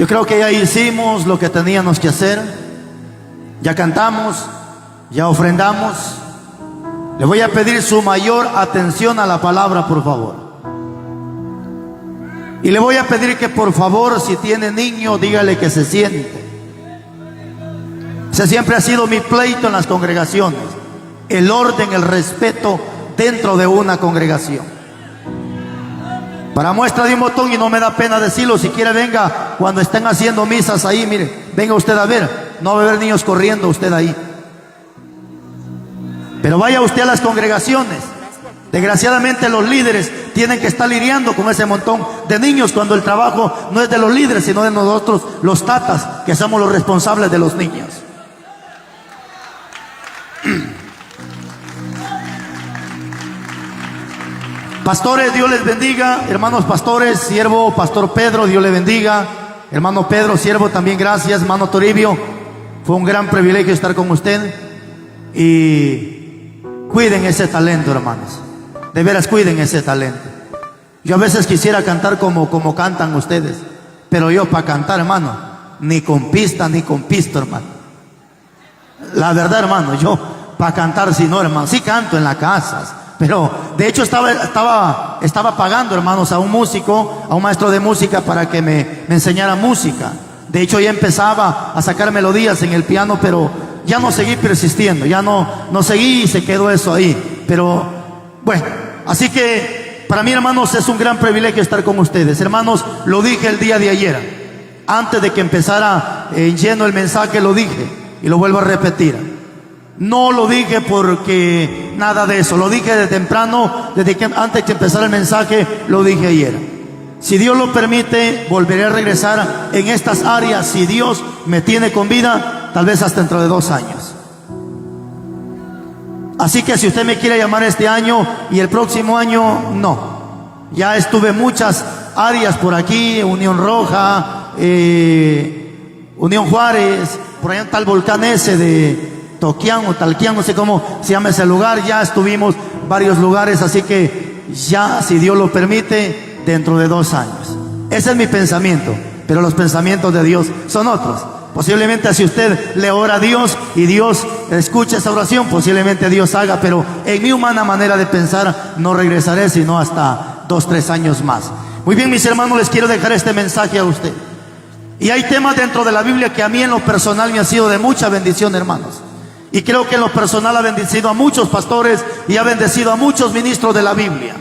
Yo creo que ya hicimos lo que teníamos que hacer. Ya cantamos, ya ofrendamos. Le voy a pedir su mayor atención a la palabra, por favor. Y le voy a pedir que por favor, si tiene niño, dígale que se siente. Ese siempre ha sido mi pleito en las congregaciones: el orden, el respeto dentro de una congregación. Para muestra de un botón, y no me da pena decirlo, si quiere venga cuando estén haciendo misas ahí, mire, venga usted a ver. No va a haber niños corriendo usted ahí, pero vaya usted a las congregaciones. Desgraciadamente los líderes tienen que estar lidiando con ese montón de niños, cuando el trabajo no es de los líderes, sino de nosotros, los tatas, que somos los responsables de los niños. Pastores, Dios les bendiga. Hermanos pastores, siervo, pastor Pedro, Dios le bendiga. Hermano Pedro, siervo, también gracias. Hermano Toribio, fue un gran privilegio estar con usted. Y cuiden ese talento, hermanos. De veras, cuiden ese talento. Yo a veces quisiera cantar como cantan ustedes, pero yo para cantar, hermano, ni con pista ni con pisto, hermano. La verdad, hermano, yo para cantar, si no, hermano, sí canto en las casas. Pero de hecho estaba pagando, hermanos, a un músico, a un maestro de música, para que me enseñara música. De hecho ya empezaba a sacar melodías en el piano, pero ya no seguí persistiendo, ya no seguí, y se quedó eso ahí. Pero bueno, así que para mí, hermanos, es un gran privilegio estar con ustedes. Hermanos, lo dije el día de ayer, antes de que empezara en lleno el mensaje, lo dije y lo vuelvo a repetir. No lo dije porque nada de eso, lo dije de temprano, antes que empezara el mensaje, lo dije ayer. Si Dios lo permite, volveré a regresar en estas áreas, si Dios me tiene con vida, tal vez hasta dentro de 2 años. Así que si usted me quiere llamar este año y el próximo año, no. Ya estuve en muchas áreas por aquí, Unión Roja, Unión Juárez, por allá está el volcán ese de Toquián o Talquián, no sé cómo se llama ese lugar. Ya estuvimos varios lugares, así que ya, si Dios lo permite, dentro de 2 años. Ese es mi pensamiento, pero los pensamientos de Dios son otros. Posiblemente si usted le ora a Dios y Dios escucha esa oración, posiblemente Dios haga, pero en mi humana manera de pensar no regresaré sino hasta 2-3 años más. Muy bien, mis hermanos, les quiero dejar este mensaje a usted. Y hay temas dentro de la Biblia que a mí en lo personal me ha sido de mucha bendición, hermanos. Y creo que en lo personal ha bendecido a muchos pastores y ha bendecido a muchos ministros de la Biblia.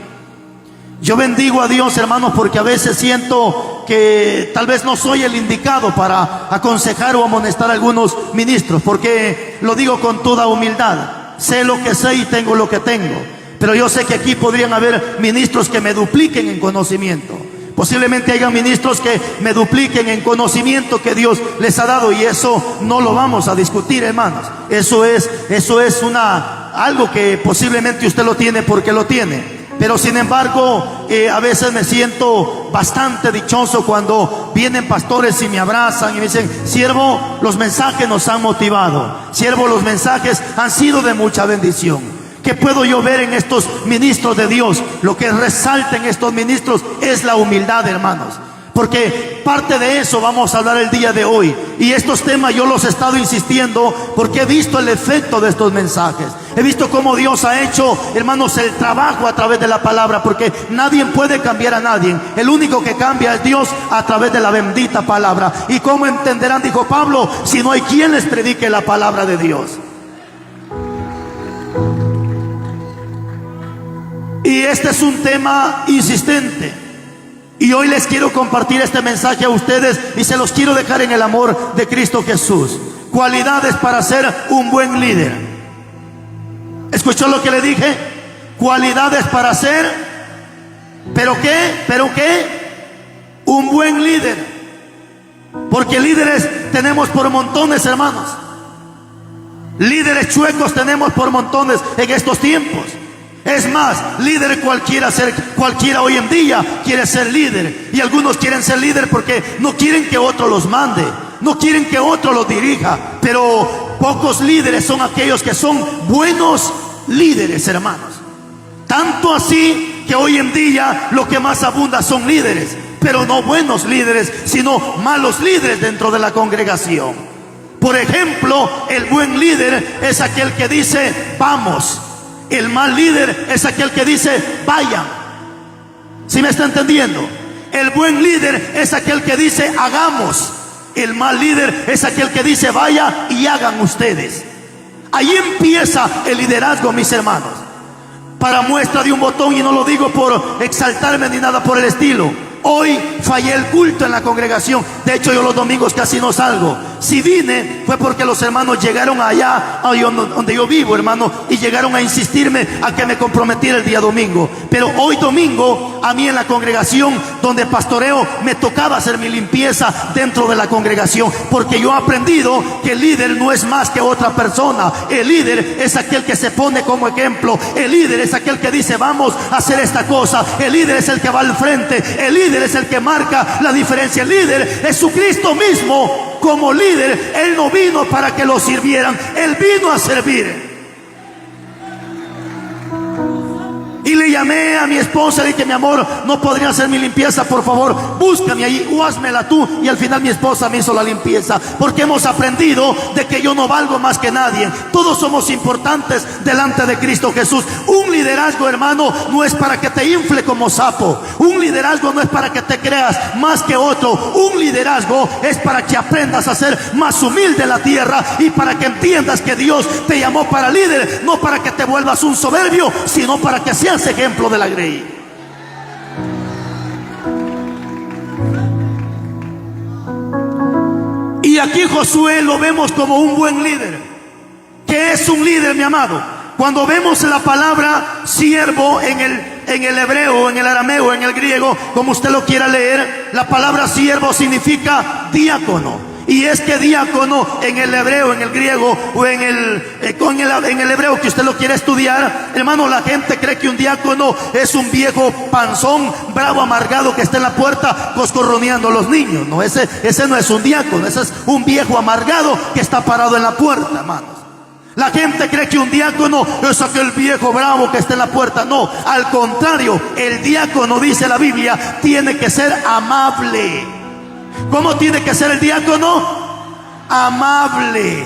Yo bendigo a Dios, hermanos, porque a veces siento que tal vez no soy el indicado para aconsejar o amonestar a algunos ministros, porque lo digo con toda humildad. Sé lo que sé y tengo lo que tengo, pero yo sé que aquí podrían haber ministros que me dupliquen en conocimiento. Posiblemente haya ministros que me dupliquen en conocimiento que Dios les ha dado, y eso no lo vamos a discutir, hermanos. Eso es algo que posiblemente usted lo tiene porque lo tiene. Pero sin embargo, a veces me siento bastante dichoso cuando vienen pastores y me abrazan y me dicen: siervo, los mensajes nos han motivado. Siervo, los mensajes han sido de mucha bendición. ¿Qué puedo yo ver en estos ministros de Dios? Lo que resalta en estos ministros es la humildad, hermanos. Porque parte de eso vamos a hablar el día de hoy. Y estos temas yo los he estado insistiendo porque he visto el efecto de estos mensajes. He visto cómo Dios ha hecho, hermanos, el trabajo a través de la palabra. Porque nadie puede cambiar a nadie. El único que cambia es Dios a través de la bendita palabra. ¿Y cómo entenderán, dijo Pablo, si no hay quien les predique la palabra de Dios? Y este es un tema insistente. Y hoy les quiero compartir este mensaje a ustedes y se los quiero dejar en el amor de Cristo Jesús. Cualidades para ser un buen líder. ¿Escuchó lo que le dije? Cualidades para ser, ¿pero qué? Un buen líder. Porque líderes tenemos por montones, hermanos. Líderes chuecos tenemos por montones en estos tiempos. Es más, líder cualquiera hoy en día quiere ser líder. Y algunos quieren ser líder porque no quieren que otro los mande, no quieren que otro los dirija. Pero pocos líderes son aquellos que son buenos líderes, hermanos. Tanto así que hoy en día lo que más abunda son líderes. pero no buenos líderes, sino malos líderes dentro de la congregación. Por ejemplo, el buen líder es aquel que dice vamos. El mal líder es aquel que dice vayan. ¿Sí me está entendiendo? El buen líder es aquel que dice hagamos. El mal líder es aquel que dice vaya y hagan ustedes. Ahí empieza el liderazgo, mis hermanos. Para muestra de un botón, y no lo digo por exaltarme ni nada por el estilo, hoy fallé el culto en la congregación. De hecho, yo los domingos casi no salgo. Si vine fue porque los hermanos llegaron allá donde yo vivo, hermano, y llegaron a insistirme a que me comprometiera el día domingo. Pero hoy domingo, a mí en la congregación donde pastoreo, me tocaba hacer mi limpieza dentro de la congregación, porque yo he aprendido que el líder no es más que otra persona. El líder es aquel que se pone como ejemplo. El líder es aquel que dice vamos a hacer esta cosa. El líder es el que va al frente. El líder es el que marca la diferencia. El líder es Jesucristo mismo. Como líder, Él no vino para que lo sirvieran, Él vino a servir. Y le llamé a mi esposa y le dije, mi amor, no podría hacer mi limpieza, por favor, búscame ahí o házmela tú. Y al final mi esposa me hizo la limpieza, porque hemos aprendido de que yo no valgo más que nadie. Todos somos importantes delante de Cristo Jesús. Un liderazgo, hermano, no es para que te infle como sapo. Un liderazgo no es para que te creas más que otro. Un liderazgo es para que aprendas a ser más humilde en la tierra, y para que entiendas que Dios te llamó para líder, no para que te vuelvas un soberbio, sino para que seas ejemplo de la grey. Y aquí Josué lo vemos como un buen líder. ¿Qué es un líder, mi amado? Cuando vemos la palabra siervo en el hebreo, en el arameo, en el griego, como usted lo quiera leer, la palabra siervo significa diácono. Y es que diácono en el hebreo, en el griego o en el hebreo que usted lo quiere estudiar, hermano, la gente cree que un diácono es un viejo panzón, bravo, amargado, que está en la puerta coscorroneando a los niños. No, ese no es un diácono, ese es un viejo amargado que está parado en la puerta, hermanos. La gente cree que un diácono es aquel viejo bravo que está en la puerta. No, al contrario, el diácono, dice la Biblia, tiene que ser amable. ¿Cómo tiene que ser el diácono? Amable.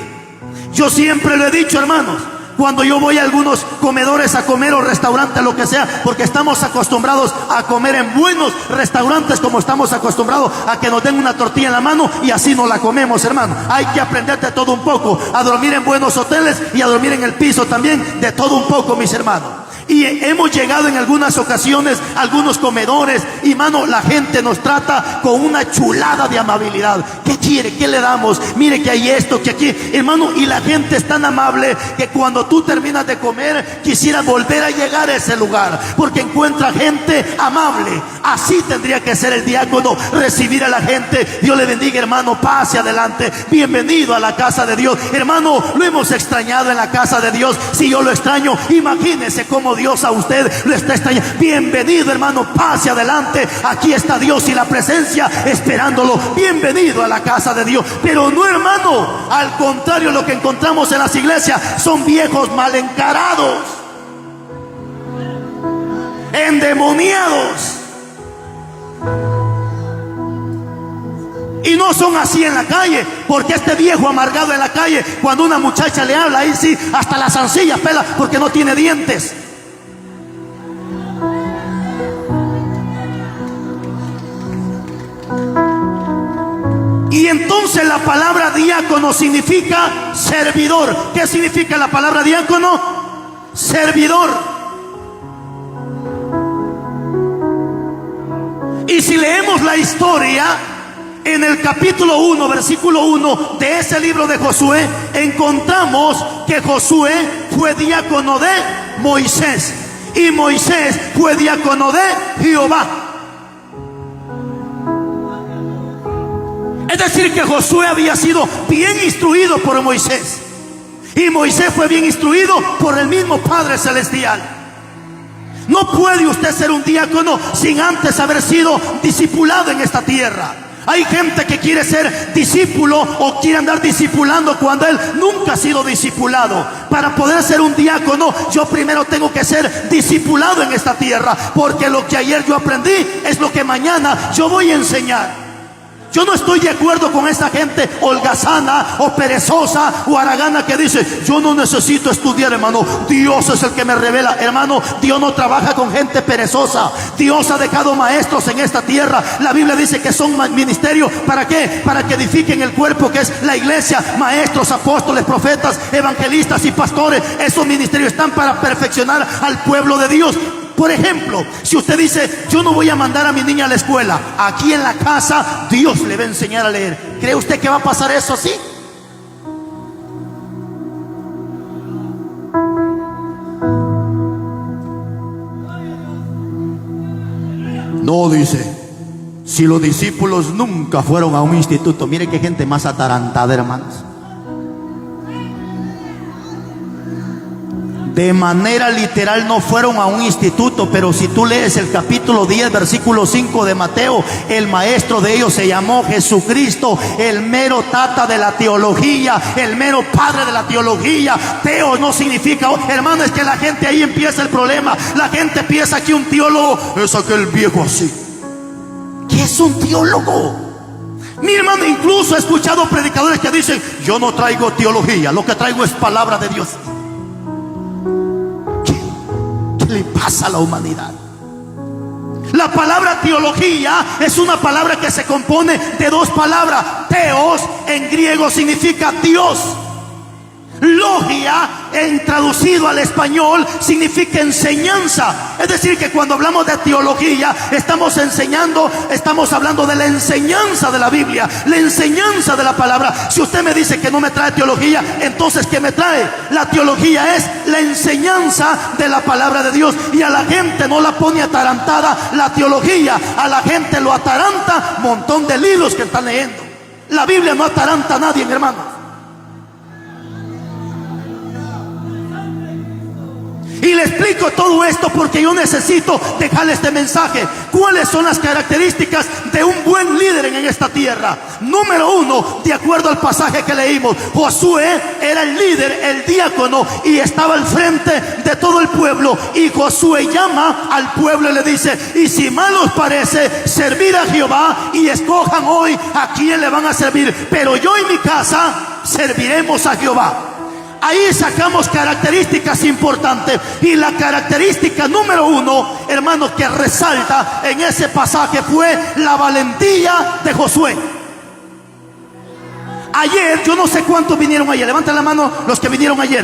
Yo siempre lo he dicho, hermanos, cuando yo voy a algunos comedores a comer o restaurantes, lo que sea, porque estamos acostumbrados a comer en buenos restaurantes, como estamos acostumbrados a que nos den una tortilla en la mano y así nos la comemos, hermano. Hay que aprender de todo un poco, a dormir en buenos hoteles y a dormir en el piso también, de todo un poco, mis hermanos. Y hemos llegado en algunas ocasiones a algunos comedores y, mano, la gente nos trata con una chulada de amabilidad. ¿Qué quiere? ¿Qué le damos? Mire que hay esto, que aquí, hermano, y la gente es tan amable que cuando tú terminas de comer quisiera volver a llegar a ese lugar, porque encuentra gente amable. Así tendría que ser el diácono, recibir a la gente. Dios le bendiga, hermano, pase adelante, bienvenido a la casa de Dios. Hermano, lo hemos extrañado en la casa de Dios. Si yo lo extraño, imagínese cómo Dios a usted lo está extrañando. Bienvenido, hermano, pase adelante. Aquí está Dios y la presencia esperándolo. Bienvenido a la casa de Dios. Pero no, hermano, al contrario, lo que encontramos en las iglesias son viejos mal encarados, endemoniados. Y no son así en la calle, porque este viejo amargado en la calle, cuando una muchacha le habla, ahí sí, hasta las zancillas pela, porque no tiene dientes. Y entonces la palabra diácono significa servidor. ¿Qué significa la palabra diácono? Servidor. Y si leemos la historia en el capítulo 1, versículo 1 de ese libro de Josué, encontramos que Josué fue diácono de Moisés y Moisés fue diácono de Jehová. Es decir, que Josué había sido bien instruido por Moisés, y Moisés fue bien instruido por el mismo Padre Celestial. No puede usted ser un diácono sin antes haber sido discipulado en esta tierra. Hay gente que quiere ser discípulo o quiere andar discipulando cuando él nunca ha sido discipulado. Para poder ser un diácono, yo primero tengo que ser discipulado en esta tierra, porque lo que ayer yo aprendí es lo que mañana yo voy a enseñar. Yo no estoy de acuerdo con esa gente holgazana o perezosa o haragana que dice: yo no necesito estudiar, hermano, Dios es el que me revela. Hermano, Dios no trabaja con gente perezosa. Dios ha dejado maestros en esta tierra. La Biblia dice que son ministerios. ¿Para qué? Para que edifiquen el cuerpo que es la iglesia. Maestros, apóstoles, profetas, evangelistas y pastores. Esos ministerios están para perfeccionar al pueblo de Dios. Por ejemplo, si usted dice: yo no voy a mandar a mi niña a la escuela, aquí en la casa Dios le va a enseñar a leer, ¿cree usted que va a pasar eso así? No, dice, si los discípulos nunca fueron a un instituto. Mire qué gente más atarantada, hermanos. De manera literal no fueron a un instituto, pero si tú lees el capítulo 10, versículo 5 de Mateo, el maestro de ellos se llamó Jesucristo, el mero tata de la teología, el mero padre de la teología. Teo no significa, hermano, es que la gente ahí empieza el problema. La gente piensa que un teólogo es aquel viejo así. ¿Qué es un teólogo? Mi hermano, incluso he escuchado predicadores que dicen: yo no traigo teología, lo que traigo es palabra de Dios. ¿Qué le pasa a la humanidad? La palabra teología es una palabra que se compone de dos palabras. Teos en griego significa Dios. Logia, en traducido al español, significa enseñanza. Es decir, que cuando hablamos de teología, estamos hablando de la enseñanza de la Biblia, la enseñanza de la palabra. Si usted me dice que no me trae teología, entonces ¿qué me trae? La teología es la enseñanza de la palabra de Dios. Y a la gente no la pone atarantada la teología, a la gente lo ataranta un montón de libros que están leyendo. La Biblia no ataranta a nadie, hermano. Y le explico todo esto porque yo necesito dejarle este mensaje. ¿Cuáles son las características de un buen líder en esta tierra? Número uno, de acuerdo al pasaje que leímos, Josué era el líder, el diácono, y estaba al frente de todo el pueblo. Y Josué llama al pueblo y le dice: y si mal os parece servir a Jehová, y escojan hoy a quién le van a servir, pero yo y mi casa serviremos a Jehová. Ahí sacamos características importantes. Y la característica número uno, hermano, que resalta en ese pasaje fue la valentía de Josué. Ayer, yo no sé cuántos vinieron ayer. Levanten la mano los que vinieron ayer.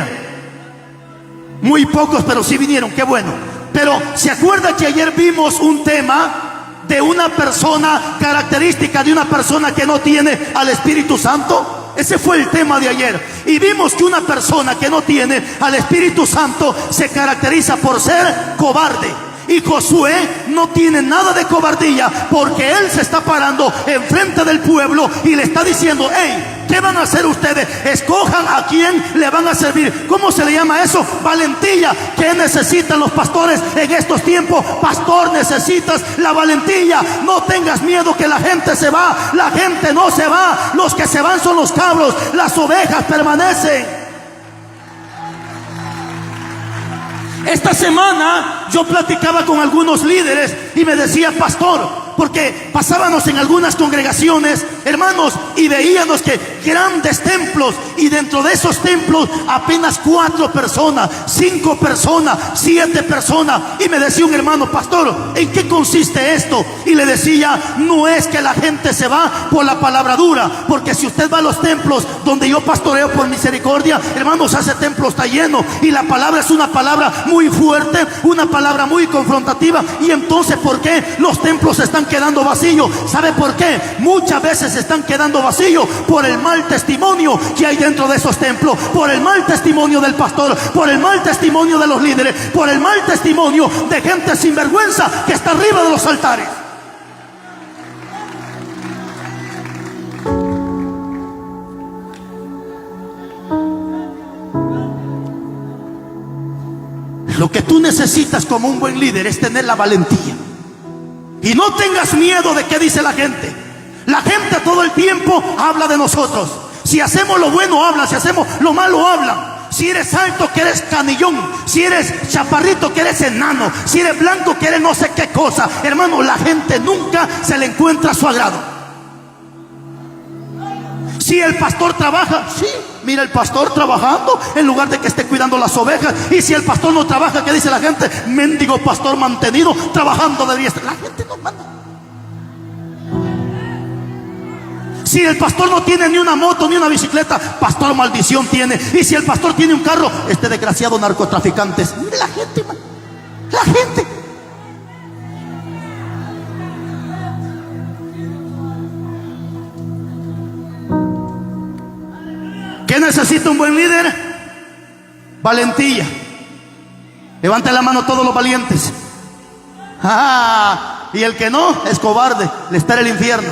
Muy pocos, pero sí vinieron, qué bueno. Pero ¿se acuerda que ayer vimos un tema de una persona, característica de una persona que no tiene al Espíritu Santo? Ese fue el tema de ayer. Y vimos que una persona que no tiene al Espíritu Santo se caracteriza por ser cobarde. Y Josué no tiene nada de cobardía, porque él se está parando enfrente del pueblo y le está diciendo: hey, ¿qué van a hacer ustedes? Escojan a quién le van a servir. ¿Cómo se le llama eso? Valentía. ¿Qué necesitan los pastores en estos tiempos? Pastor, necesitas la valentía. No tengas miedo que la gente se va. La gente no se va. Los que se van son los cabros. Las ovejas permanecen. Esta semana yo platicaba con algunos líderes y me decía: pastor, porque pasábamos en algunas congregaciones, hermanos, y veíamos que grandes templos, y dentro de esos templos apenas 4 personas, 5 personas, 7 personas. Y me decía un hermano: pastor, ¿en qué consiste esto? Y le decía: no es que la gente se va por la palabra dura, porque si usted va a los templos donde yo pastoreo por misericordia, hermanos, ese templo está lleno, y la palabra es una palabra muy fuerte, una palabra muy confrontativa. Y entonces, ¿por qué los templos están quedando vacíos? ¿Sabe por qué? Muchas veces están quedando vacíos por el mal testimonio que hay dentro de esos templos, por el mal testimonio del pastor, por el mal testimonio de los líderes, por el mal testimonio de gente sinvergüenza que está arriba de los altares. Lo que tú necesitas como un buen líder es tener la valentía. Y no tengas miedo de qué dice la gente. La gente todo el tiempo habla de nosotros. Si hacemos lo bueno hablan, si hacemos lo malo hablan. Si eres alto que eres canillón, si eres chaparrito que eres enano, si eres blanco que eres no sé qué cosa. Hermano, la gente nunca se le encuentra a su agrado. Si el pastor trabaja, sí, mira el pastor trabajando en lugar de que esté cuidando las ovejas. Y si el pastor no trabaja, ¿qué dice la gente? Mendigo pastor mantenido, trabajando de diestra. La gente no manda. Si el pastor no tiene ni una moto ni una bicicleta, pastor maldición tiene. Y si el pastor tiene un carro, este desgraciado narcotraficantes. Mire la gente, man. La gente. ¿Qué necesita un buen líder? Valentía. Levante la mano todos los valientes. Y el que no es cobarde, le espera el infierno.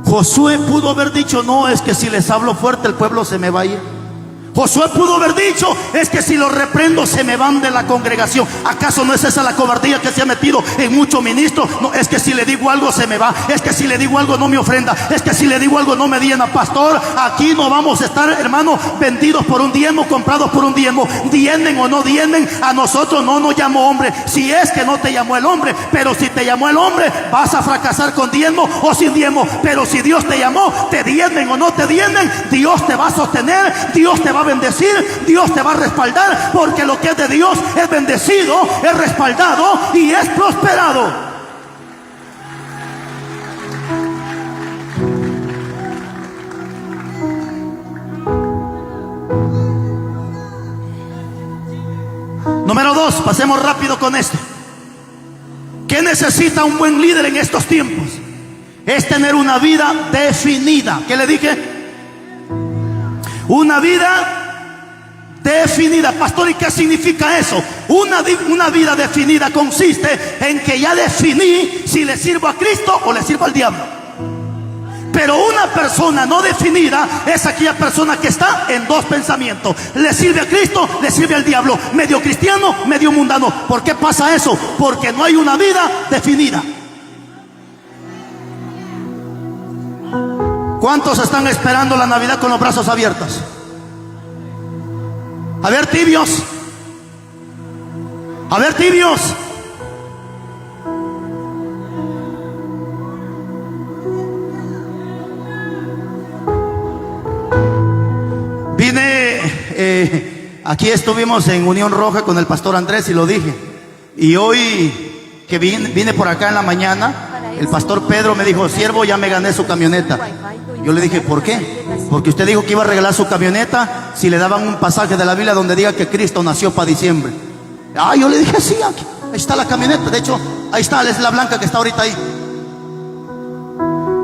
Josué pudo haber dicho, no, es que si les hablo fuerte el pueblo se me va a ir. Josué pudo haber dicho, es que si los reprendo se me van de la congregación. ¿Acaso no es esa la cobardía que se ha metido en muchos ministros? No, es que si le digo algo se me va. Es que si le digo algo no me ofrenda. Es que si le digo algo no me diena. Pastor, aquí no vamos a estar, hermano, vendidos por un diezmo, comprados por un diezmo. Diezmen o no diezmen, a nosotros no nos llamó hombre. Si es que no te llamó el hombre, pero si te llamó el hombre, vas a fracasar con diezmo o sin diezmo. Pero si Dios te llamó, te diezmen o no te diezmen, Dios te va a sostener, Dios te va a bendecir, Dios te va a respaldar, porque lo que es de Dios es bendecido, es respaldado y es prosperado. Número 2, pasemos rápido con esto. ¿Qué necesita un buen líder en estos tiempos? Es tener una vida definida. ¿Qué le dije? Una vida definida. Pastor, ¿y qué significa eso? Una vida definida consiste en que ya definí si le sirvo a Cristo o le sirvo al diablo. Pero una persona no definida es aquella persona que está en dos pensamientos. Le sirve a Cristo, le sirve al diablo. Medio cristiano, medio mundano. ¿Por qué pasa eso? Porque no hay una vida definida. ¿Cuántos están esperando la Navidad con los brazos abiertos? A ver, tibios. A ver, tibios. Aquí estuvimos en Unión Roja con el pastor Andrés y lo dije. Y hoy que vine por acá en la mañana, el pastor Pedro me dijo, siervo, ya me gané su camioneta. Yo le dije, ¿por qué? Porque usted dijo que iba a regalar su camioneta si le daban un pasaje de la Biblia donde diga que Cristo nació para diciembre. Yo le dije, sí, aquí, ahí está la camioneta. De hecho, ahí está, es la blanca que está ahorita ahí.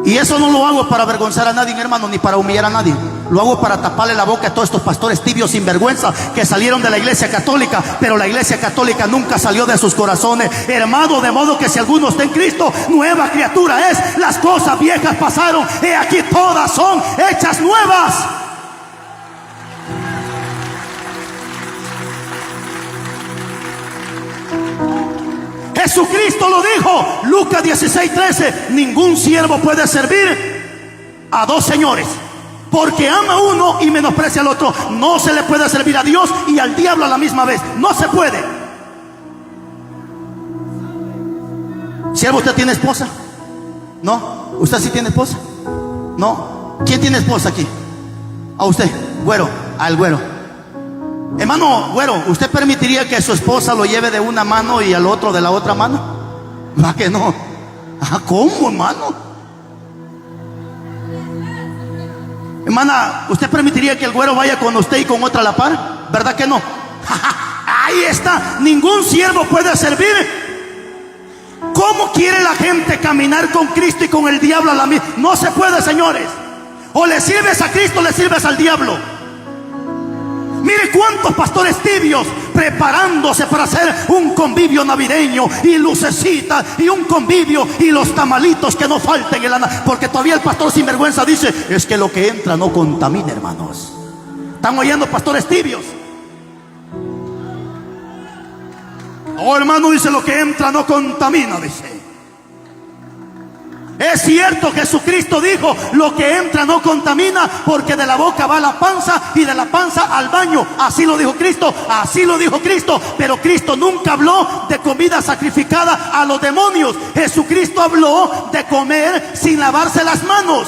Y eso no lo hago para avergonzar a nadie, hermano, ni para humillar a nadie. Lo hago para taparle la boca a todos estos pastores tibios sin vergüenza que salieron de la iglesia católica, pero la iglesia católica nunca salió de sus corazones, hermano, de modo que si alguno está en Cristo, nueva criatura es. Las cosas viejas pasaron, y aquí todas son hechas nuevas. Jesucristo lo dijo, Lucas 16:13, ningún siervo puede servir a dos señores, porque ama a uno y menosprecia al otro. No se le puede servir a Dios y al diablo a la misma vez, no se puede. ¿Siervo, usted tiene esposa? ¿No? ¿Usted sí tiene esposa? ¿No? ¿Quién tiene esposa aquí? A usted, güero, al güero. Hermano, güero, ¿usted permitiría que su esposa lo lleve de una mano y al otro de la otra mano? ¿Va que no? ¿Cómo, hermano? Hermana, ¿usted permitiría que el güero vaya con usted y con otra a la par? ¿Verdad que no? Ahí está, ningún siervo puede servir. ¿Cómo quiere la gente caminar con Cristo y con el diablo a la misma? No se puede, señores. O le sirves a Cristo o le sirves al diablo. Mire cuántos pastores tibios preparándose para hacer un convivio navideño y lucecitas y un convivio y los tamalitos que no falten en la porque todavía el pastor sinvergüenza dice, es que lo que entra no contamina, hermanos. Están oyendo pastores tibios. Oh, hermano, dice, lo que entra no contamina, dice. Es cierto, Jesucristo dijo, lo que entra no contamina, porque de la boca va a la panza y de la panza al baño. Así lo dijo Cristo, así lo dijo Cristo. Pero Cristo nunca habló de comida sacrificada a los demonios. Jesucristo habló de comer sin lavarse las manos.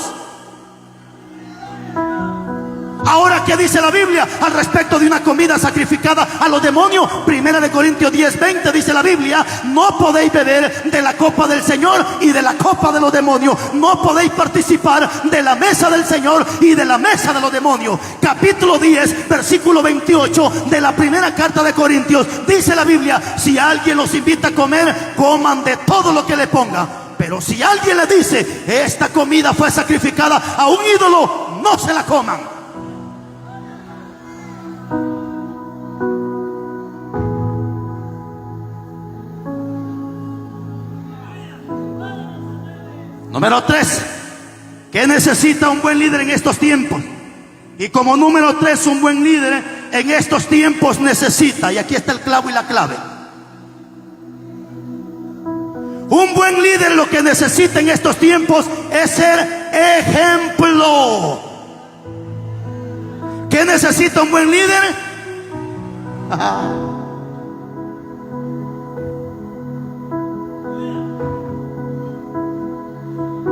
Ahora, ¿qué dice la Biblia al respecto de una comida sacrificada a los demonios? Primera de Corintios 10:20 dice la Biblia: no podéis beber de la copa del Señor y de la copa de los demonios. No podéis participar de la mesa del Señor y de la mesa de los demonios. Capítulo 10, versículo 28 de la primera carta de Corintios, dice la Biblia: si alguien los invita a comer, coman de todo lo que le ponga. Pero si alguien le dice, esta comida fue sacrificada a un ídolo, no se la coman. Número 3, ¿qué necesita un buen líder en estos tiempos? Y como número 3, un buen líder en estos tiempos necesita, y aquí está el clavo y la clave. Un buen líder lo que necesita en estos tiempos es ser ejemplo. ¿Qué necesita un buen líder?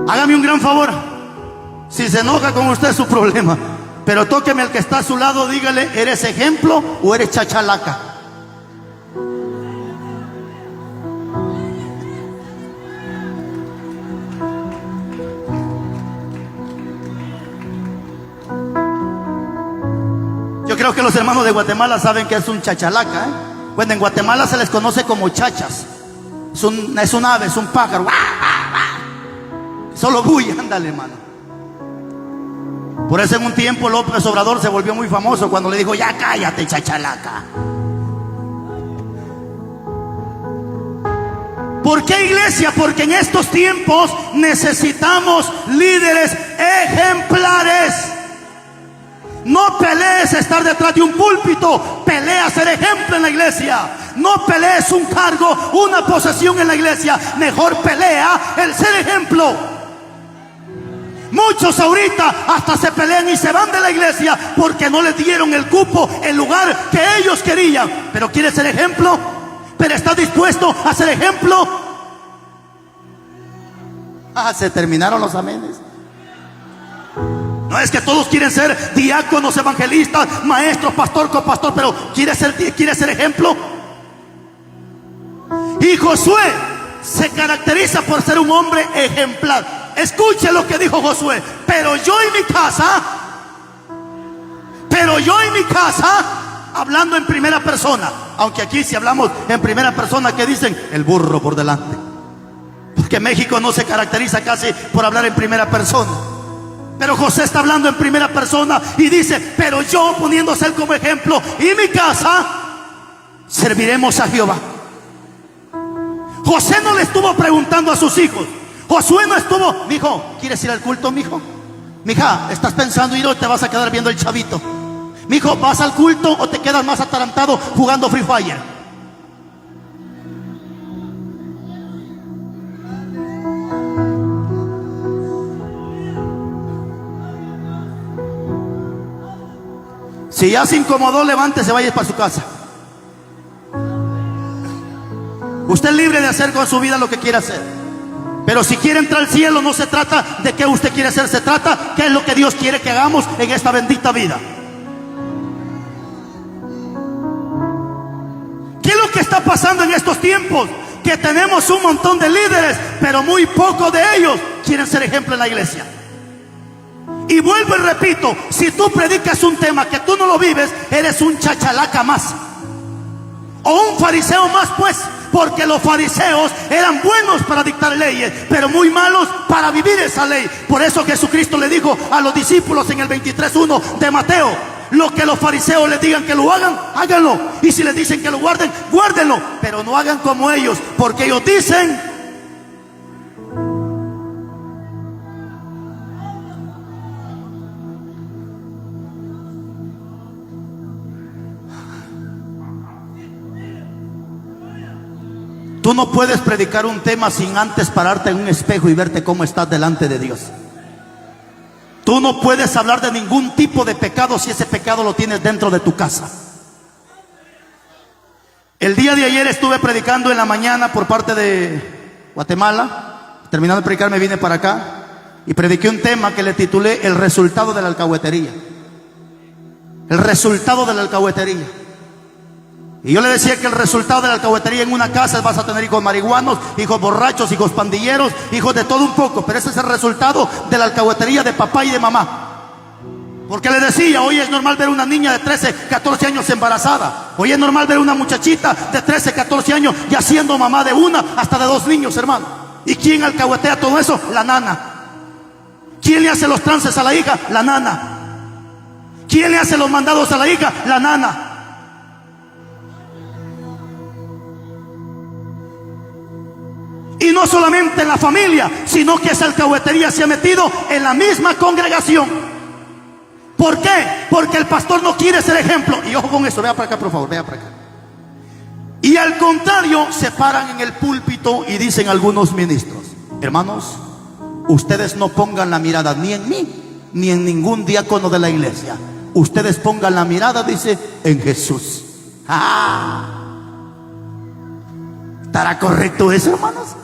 Hágame un gran favor. Si se enoja con usted es su problema, pero tóqueme al que está a su lado, dígale: ¿eres ejemplo o eres chachalaca? Yo creo que los hermanos de Guatemala saben que es un chachalaca, ¿eh? Bueno, en Guatemala se les conoce como chachas. Es un ave, es un pájaro. Solo bulla, ándale, hermano. Por eso en un tiempo López Obrador se volvió muy famoso cuando le dijo: ya cállate, chachalaca. ¿Por qué, iglesia? Porque en estos tiempos necesitamos líderes ejemplares. No pelees estar detrás de un púlpito, pelea ser ejemplo en la iglesia. No pelees un cargo, una posesión en la iglesia. Mejor pelea el ser ejemplo. Muchos ahorita hasta se pelean y se van de la iglesia porque no les dieron el cupo, el lugar que ellos querían. Pero ¿quieres ser ejemplo? ¿Pero estás dispuesto a ser ejemplo? Se terminaron los amenes. No es que todos quieren ser diáconos, evangelistas, maestros, pastor, copastor, pero ¿quieres ser ejemplo? Y Josué se caracteriza por ser un hombre ejemplar. Escuche lo que dijo Josué: pero yo y mi casa, hablando en primera persona. Aunque aquí si hablamos en primera persona, ¿qué dicen? El burro por delante. Porque México no se caracteriza casi por hablar en primera persona. Pero José está hablando en primera persona y dice: pero yo, poniéndose él como ejemplo, y mi casa, serviremos a Jehová. José no le estuvo preguntando a sus hijos. Josué no estuvo: mijo, ¿quieres ir al culto, mijo? Mija, ¿estás pensando ir o te vas a quedar viendo el chavito? Mijo, ¿vas al culto o te quedas más atarantado jugando Free Fire? Si ya se incomodó, levántese, vaya para su casa. Usted es libre de hacer con su vida lo que quiera hacer. Pero si quiere entrar al cielo, no se trata de qué usted quiere hacer, se trata qué es lo que Dios quiere que hagamos en esta bendita vida. ¿Qué es lo que está pasando en estos tiempos? Que tenemos un montón de líderes, pero muy pocos de ellos quieren ser ejemplo en la iglesia. Y vuelvo y repito: si tú predicas un tema que tú no lo vives, eres un chachalaca más, o un fariseo más, pues. Porque los fariseos eran buenos para dictar leyes, pero muy malos para vivir esa ley. Por eso Jesucristo le dijo a los discípulos en el 23:1 de Mateo: lo que los fariseos les digan que lo hagan, háganlo. Y si les dicen que lo guarden, guárdenlo. Pero no hagan como ellos, porque ellos dicen: Tú no puedes predicar un tema sin antes pararte en un espejo y verte cómo estás delante de Dios. Tú no puedes hablar de ningún tipo de pecado si ese pecado lo tienes dentro de tu casa. El día de ayer estuve predicando en la mañana por parte de Guatemala. Terminando de predicar me vine para acá y prediqué un tema que le titulé El resultado de la alcahuetería. El resultado de la alcahuetería. Y yo le decía que el resultado de la alcahuetería en una casa es: vas a tener hijos marihuanos, hijos borrachos, hijos pandilleros, hijos de todo un poco. Pero ese es el resultado de la alcahuetería de papá y de mamá. Porque le decía, hoy es normal ver una niña de 13, 14 años embarazada. Hoy es normal ver una muchachita de 13, 14 años ya siendo mamá de una hasta de 2 niños, hermano. ¿Y quién alcahuetea todo eso? La nana. ¿Quién le hace los trances a la hija? La nana. ¿Quién le hace los mandados a la hija? La nana. Y no solamente en la familia, sino que esa alcahuetería se ha metido en la misma congregación. ¿Por qué? Porque el pastor no quiere ser ejemplo. Y ojo con eso, vea para acá por favor, vea para acá. Y al contrario, se paran en el púlpito y dicen algunos ministros: hermanos, ustedes no pongan la mirada ni en mí, ni en ningún diácono de la iglesia. Ustedes pongan la mirada, dice, en Jesús. ¿Estará correcto eso, hermanos?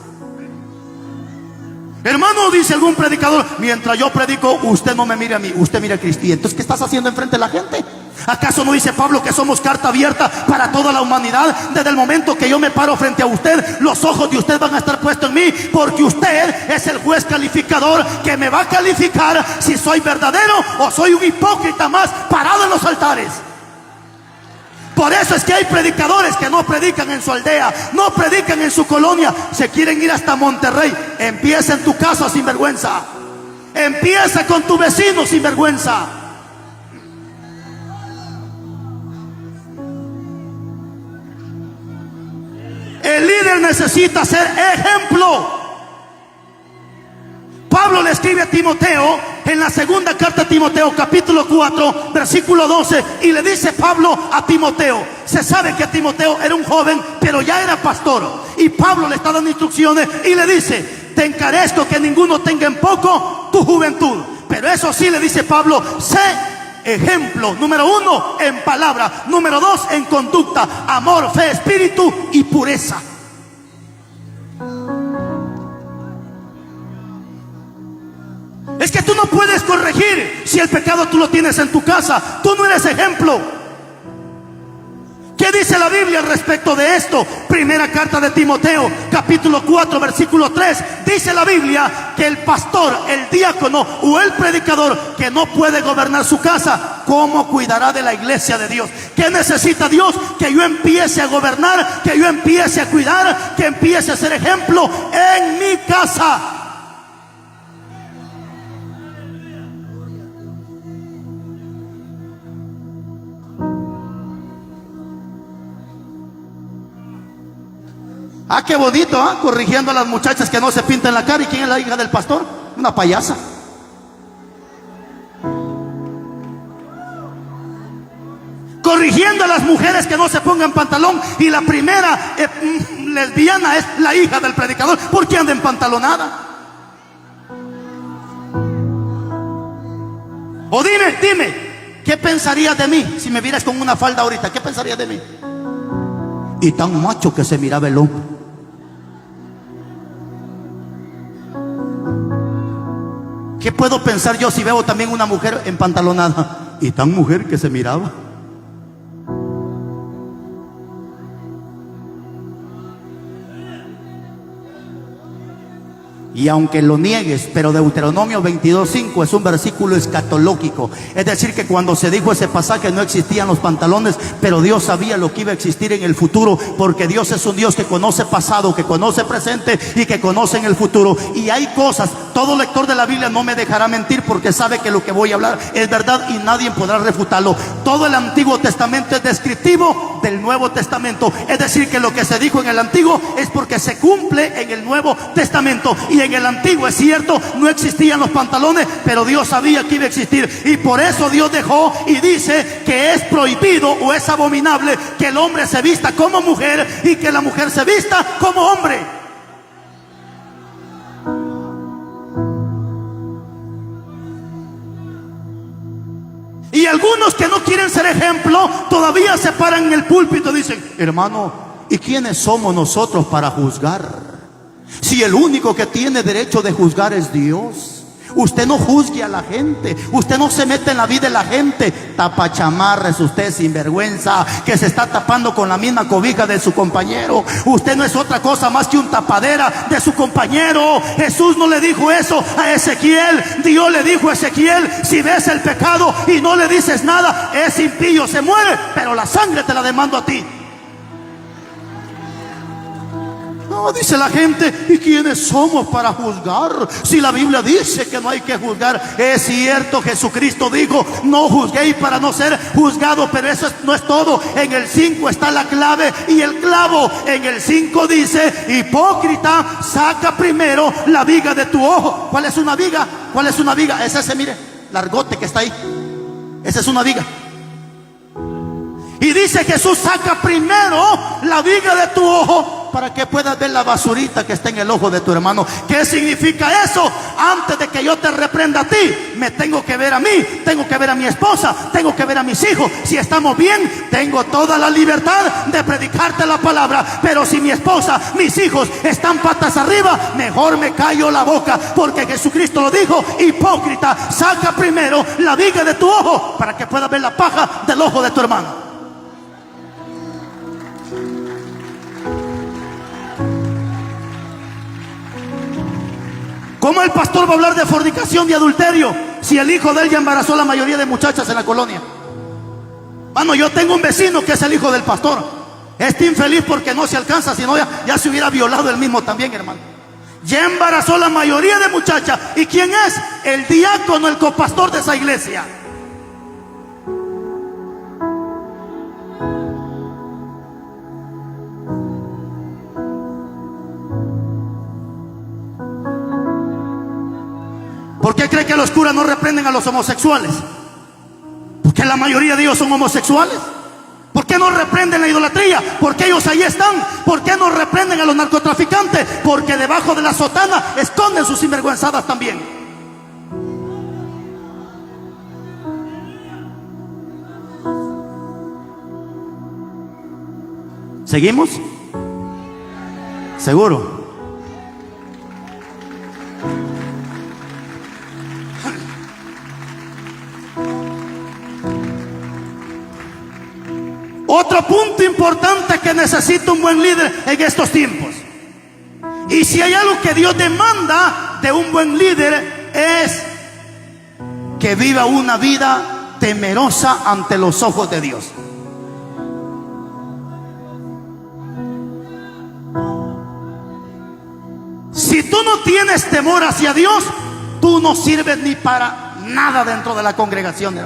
Hermano, dice algún predicador, mientras yo predico, usted no me mire a mí, usted mira a Cristo. ¿Y entonces qué estás haciendo enfrente de la gente? ¿Acaso no dice Pablo que somos carta abierta para toda la humanidad? Desde el momento que yo me paro frente a usted, los ojos de usted van a estar puestos en mí, porque usted es el juez calificador que me va a calificar si soy verdadero o soy un hipócrita más parado en los altares. Por eso es que hay predicadores que no predican en su aldea, no predican en su colonia, se quieren ir hasta Monterrey. Empieza en tu casa, sin vergüenza. Empieza con tu vecino, sin vergüenza. El líder necesita ser ejemplo. Pablo le escribe a Timoteo en la segunda carta a Timoteo, capítulo 4, versículo 12, y le dice Pablo a Timoteo, se sabe que Timoteo era un joven, pero ya era pastor, y Pablo le está dando instrucciones y le dice: te encarezco que ninguno tenga en poco tu juventud. Pero eso sí, le dice Pablo, sé ejemplo, número 1 en palabra, número 2 en conducta, amor, fe, espíritu y pureza. Es que tú no puedes corregir si el pecado tú lo tienes en tu casa. Tú no eres ejemplo. ¿Qué dice la Biblia al respecto de esto? Primera carta de Timoteo, capítulo 4, versículo 3. Dice la Biblia que el pastor, el diácono o el predicador que no puede gobernar su casa, ¿cómo cuidará de la iglesia de Dios? ¿Qué necesita Dios? Que yo empiece a gobernar, que yo empiece a cuidar, que empiece a ser ejemplo en mi casa. Ah, qué bonito, ¿ah? Corrigiendo a las muchachas que no se pintan la cara. ¿Y quién es la hija del pastor? Una payasa. Corrigiendo a las mujeres que no se pongan pantalón. Y la primera lesbiana es la hija del predicador, porque anda empantalonada. O dime, ¿qué pensarías de mí si me vieras con una falda ahorita? ¿Qué pensarías de mí? Y tan macho que se miraba el hombre. ¿Qué puedo pensar yo si veo también una mujer empantalonada? Y tan mujer que se miraba. Y aunque lo niegues, pero Deuteronomio 22:5 es un versículo escatológico. Es decir, que cuando se dijo ese pasaje no existían los pantalones, pero Dios sabía lo que iba a existir en el futuro, porque Dios es un Dios que conoce pasado, que conoce presente y que conoce en el futuro. Y hay cosas, Todo lector de la Biblia no me dejará mentir, porque sabe que lo que voy a hablar es verdad y nadie podrá refutarlo. Todo el Antiguo Testamento es descriptivo del Nuevo Testamento. Es decir, que lo que se dijo en el Antiguo es porque se cumple en el Nuevo Testamento. Y en el Antiguo, es cierto, no existían los pantalones, pero Dios sabía que iba a existir. Y por eso Dios dejó y dice que es prohibido o es abominable que el hombre se vista como mujer y que la mujer se vista como hombre. Y algunos que no quieren ser ejemplo todavía se paran en el púlpito y dicen: hermano, ¿y quiénes somos nosotros para juzgar? Si el único que tiene derecho de juzgar es Dios. Usted no juzgue a la gente, usted no se mete en la vida de la gente. Tapachamarres usted, sinvergüenza, que se está tapando con la misma cobija de su compañero. Usted no es otra cosa más que un tapadera de su compañero. Jesús no le dijo eso a Ezequiel. Dios le dijo a Ezequiel: si ves el pecado y no le dices nada, es impío, se muere, pero la sangre te la demando a ti. No, dice la gente: ¿y quiénes somos para juzgar? Si la Biblia dice que no hay que juzgar. Es cierto, Jesucristo dijo: no juzguéis para no ser juzgados, pero eso no es todo. En el 5 está la clave y el clavo. En el 5 dice: hipócrita, saca primero la viga de tu ojo. ¿Cuál es una viga? ¿Cuál es una viga? Es ese, mire, largote que está ahí. Esa es una viga. Y dice Jesús: saca primero la viga de tu ojo para que puedas ver la basurita que está en el ojo de tu hermano. ¿Qué significa eso? Antes de que yo te reprenda a ti, me tengo que ver a mí, tengo que ver a mi esposa, tengo que ver a mis hijos. Si estamos bien, tengo toda la libertad de predicarte la palabra. Pero si mi esposa, mis hijos están patas arriba, mejor me callo la boca, porque Jesucristo lo dijo: hipócrita, saca primero la viga de tu ojo para que puedas ver la paja del ojo de tu hermano. ¿Cómo el pastor va a hablar de fornicación y adulterio si el hijo de él ya embarazó a la mayoría de muchachas en la colonia? Mano, yo tengo un vecino que es el hijo del pastor. Este infeliz, porque no se alcanza, sino ya se hubiera violado él mismo también, hermano. Ya embarazó a la mayoría de muchachas. ¿Y quién es? El diácono, el copastor de esa iglesia. ¿Por qué cree que los curas no reprenden a los homosexuales? Porque la mayoría de ellos son homosexuales. ¿Por qué no reprenden la idolatría? Porque ellos ahí están. ¿Por qué no reprenden a los narcotraficantes? Porque debajo de la sotana esconden sus sinvergüenzadas también. ¿Seguimos? ¿Seguro? Otro punto importante que necesita un buen líder en estos tiempos. Y si hay algo que Dios demanda de un buen líder, es que viva una vida temerosa ante los ojos de Dios. Si tú no tienes temor hacia Dios, tú no sirves ni para nada dentro de la congregación.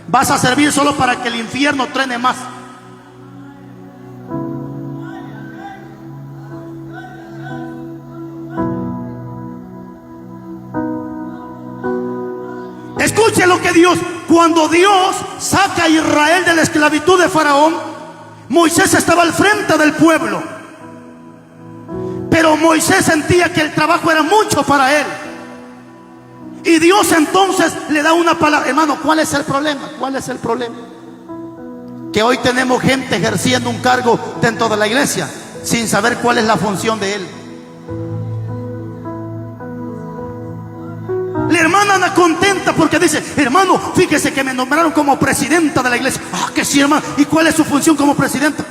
Vas a servir solo para que el infierno truene más. Escuche lo que Dios, cuando Dios saca a Israel de la esclavitud de Faraón, Moisés estaba al frente del pueblo. Pero Moisés sentía que el trabajo era mucho para él. Y Dios entonces le da una palabra. Hermano, ¿cuál es el problema? ¿Cuál es el problema? Que hoy tenemos gente ejerciendo un cargo dentro de la iglesia sin saber cuál es la función de él. La hermana anda contenta porque dice: hermano, fíjese que me nombraron como presidenta de la iglesia. Ah, que sí, hermano. ¿Y cuál es su función como presidenta?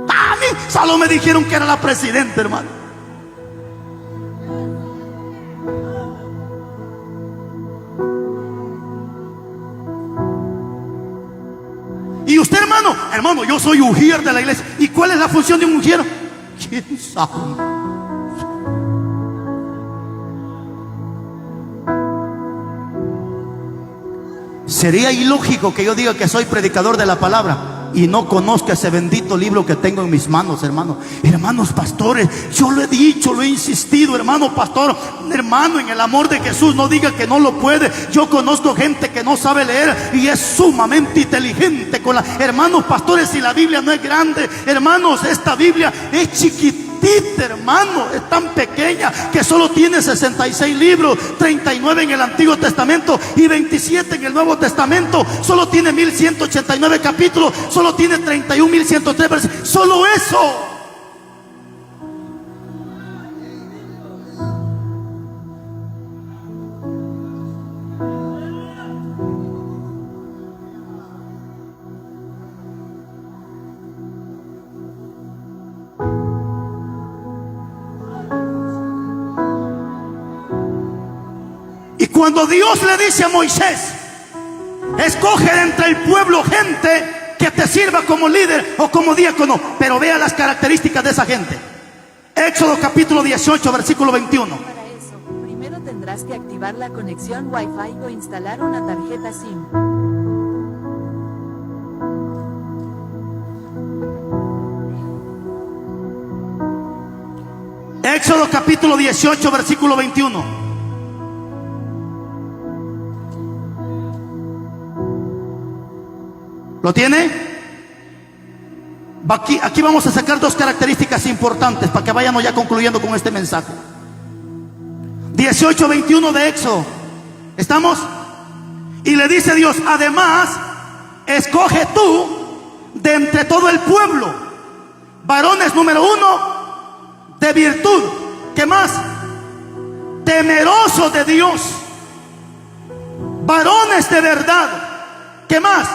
A mí solo me dijeron que era la presidenta, hermano. Y usted, hermano, yo soy ujier de la iglesia. ¿Y cuál es la función de un ujier? ¿Quién sabe? Sería ilógico que yo diga que soy predicador de la palabra y no conozca ese bendito libro que tengo en mis manos, hermano. Hermanos pastores, yo lo he dicho, lo he insistido, hermano pastor, hermano, en el amor de Jesús, no diga que no lo puede. Yo conozco gente que no sabe leer y es sumamente inteligente con la... Hermanos pastores, si la Biblia no es grande, hermanos, esta Biblia es chiquitita, hermano, es tan pequeña que solo tiene 66 libros, 39 en el Antiguo Testamento y 27 en el Nuevo Testamento. Solo tiene 1189 capítulos, solo tiene 31.103 versículos. Solo eso. Cuando Dios le dice a Moisés, escoge entre el pueblo gente que te sirva como líder o como diácono, pero vea las características de esa gente. Éxodo capítulo 18, versículo 21. Para eso, primero tendrás que activar la conexión Wi-Fi o instalar una tarjeta SIM. Éxodo capítulo 18, versículo 21. ¿Lo tiene? Aquí vamos a sacar dos características importantes para que vayamos ya concluyendo con este mensaje. 18:21 de Éxodo. ¿Estamos? Y le dice Dios, además, escoge tú de entre todo el pueblo varones, número 1, de virtud. ¿Qué más? Temerosos de Dios. Varones de verdad. ¿Qué más?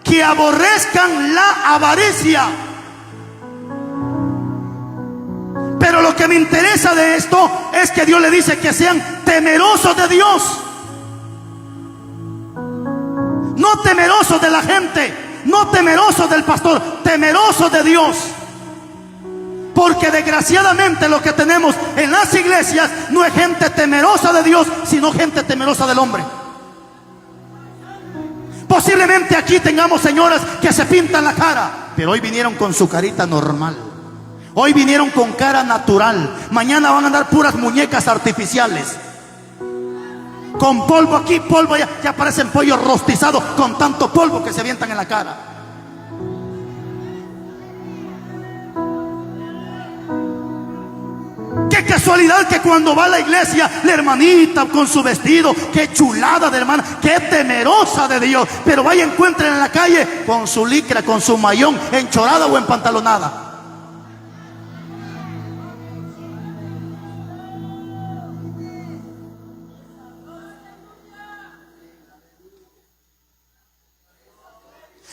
Que aborrezcan la avaricia. Pero lo que me interesa de esto es que Dios le dice que sean temerosos de Dios. No temerosos de la gente, no temerosos del pastor, temerosos de Dios. Porque desgraciadamente lo que tenemos en las iglesias no es gente temerosa de Dios, sino gente temerosa del hombre. Posiblemente aquí tengamos señoras que se pintan la cara, pero hoy vinieron con su carita normal. Hoy vinieron con cara natural. Mañana van a andar puras muñecas artificiales, con polvo aquí, polvo allá. Ya parecen pollos rostizados con tanto polvo que se avientan en la cara. Qué casualidad que cuando va a la iglesia, la hermanita con su vestido, qué chulada de hermana, qué temerosa de Dios. Pero vaya, encuentren en la calle con su licra, con su mayón, enchorada o empantalonada.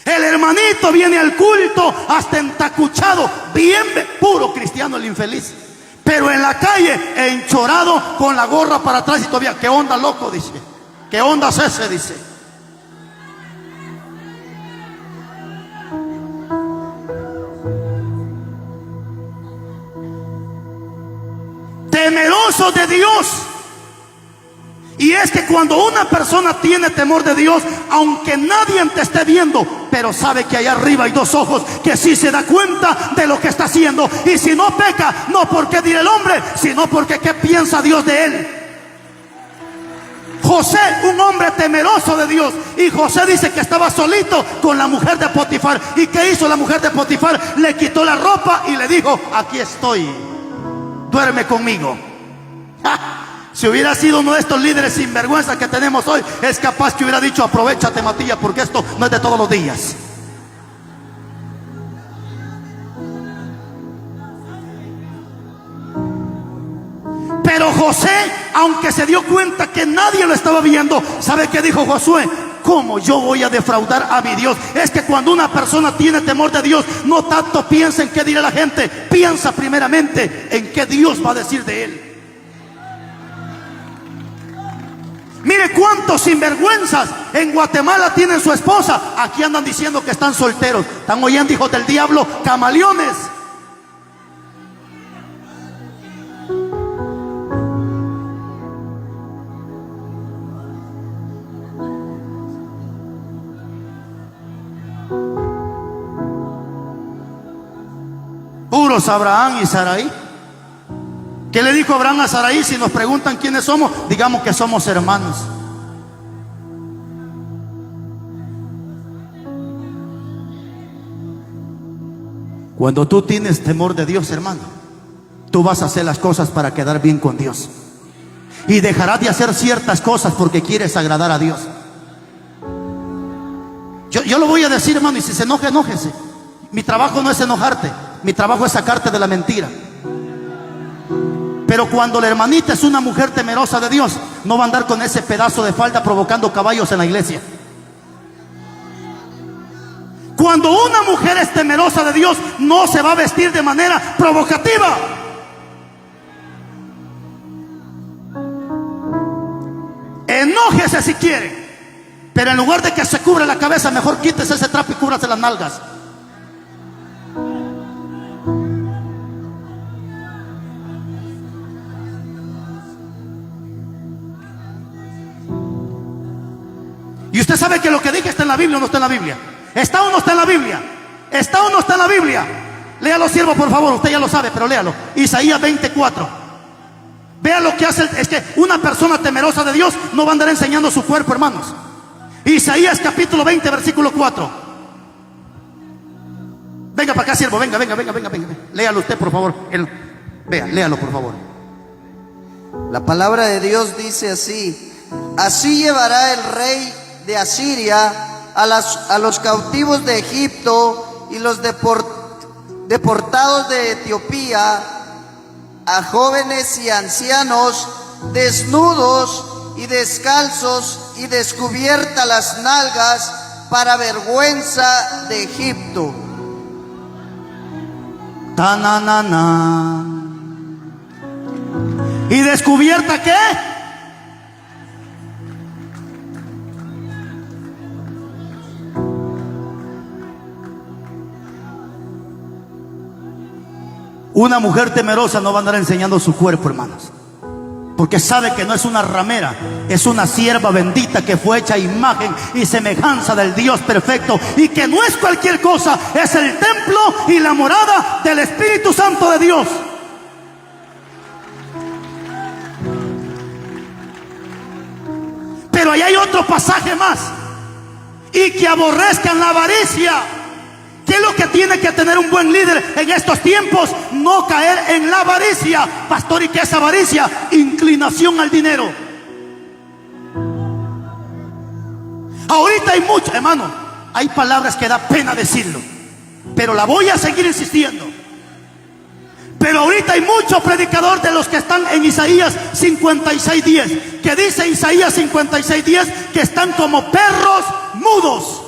El hermanito viene al culto hasta entacuchado, bien puro cristiano el infeliz. Pero en la calle, enchorado con la gorra para atrás y todavía, ¿qué onda, loco? Dice. ¿Qué onda es ese? Dice. Temeroso de Dios. Y es que cuando una persona tiene temor de Dios, aunque nadie te esté viendo, pero sabe que allá arriba hay dos ojos que sí se da cuenta de lo que está haciendo. Y si no peca, no porque dirá el hombre, sino porque qué piensa Dios de él. José, un hombre temeroso de Dios, y José dice que estaba solito con la mujer de Potifar. ¿Y qué hizo la mujer de Potifar? Le quitó la ropa y le dijo, aquí estoy, duerme conmigo. Si hubiera sido uno de estos líderes sinvergüenza que tenemos hoy, es capaz que hubiera dicho, aprovechate, Matías, porque esto no es de todos los días. Pero José, aunque se dio cuenta que nadie lo estaba viendo, ¿sabe qué dijo Josué? ¿Cómo yo voy a defraudar a mi Dios? Es que cuando una persona tiene temor de Dios, no tanto piensa en qué dirá la gente, piensa primeramente en qué Dios va a decir de él. Mire cuántos sinvergüenzas en Guatemala tienen su esposa. Aquí andan diciendo que están solteros. Están oyendo, hijos del diablo, camaleones. discípulos Abraham y Sarai. ¿Qué le dijo Abraham a Sarai? Si nos preguntan quiénes somos, digamos que somos hermanos. Cuando tú tienes temor de Dios, hermano, tú vas a hacer las cosas para quedar bien con Dios. Y dejarás de hacer ciertas cosas porque quieres agradar a Dios. Yo lo voy a decir, hermano, y si se enoja, enójese. Mi trabajo no es enojarte, mi trabajo es sacarte de la mentira. Pero cuando la hermanita es una mujer temerosa de Dios, no va a andar con ese pedazo de falda provocando caballos en la iglesia. Cuando una mujer es temerosa de Dios, no se va a vestir de manera provocativa. Enójese si quiere, pero en lugar de que se cubra la cabeza, mejor quítese ese trapo y cúbrase las nalgas. Y usted sabe que lo que dije está en la Biblia o no está en la Biblia. ¿Está o no está en la Biblia? ¿Está o no está en la Biblia? Léalo, siervo, por favor. Usted ya lo sabe, pero léalo. Isaías 24. Vea lo que hace. Es que una persona temerosa de Dios no va a andar enseñando su cuerpo, hermanos. Isaías capítulo 20, versículo 4. Venga para acá, siervo. Venga. Léalo usted, por favor. Vea, léalo, por favor. La palabra de Dios dice así: así llevará el rey de Asiria a los cautivos de Egipto y los deportados de Etiopía, a jóvenes y ancianos, desnudos y descalzos y descubiertas las nalgas, para vergüenza de Egipto. Ta-na-na-na. ¿Y descubierta qué? Una mujer temerosa no va a andar enseñando su cuerpo, hermanos, porque sabe que no es una ramera, es una sierva bendita que fue hecha a imagen y semejanza del Dios perfecto, y que no es cualquier cosa, es el templo y la morada del Espíritu Santo de Dios. Pero ahí hay otro pasaje más: y que aborrezcan la avaricia. ¿Qué es lo que tiene que tener un buen líder en estos tiempos? No caer en la avaricia. Pastor, ¿y qué es avaricia? Inclinación al dinero. Ahorita hay mucho, hermano, hay palabras que da pena decirlo, pero la voy a seguir insistiendo. Pero ahorita hay mucho predicador de los que están en Isaías 56:10, que dice Isaías 56:10 que están como perros mudos.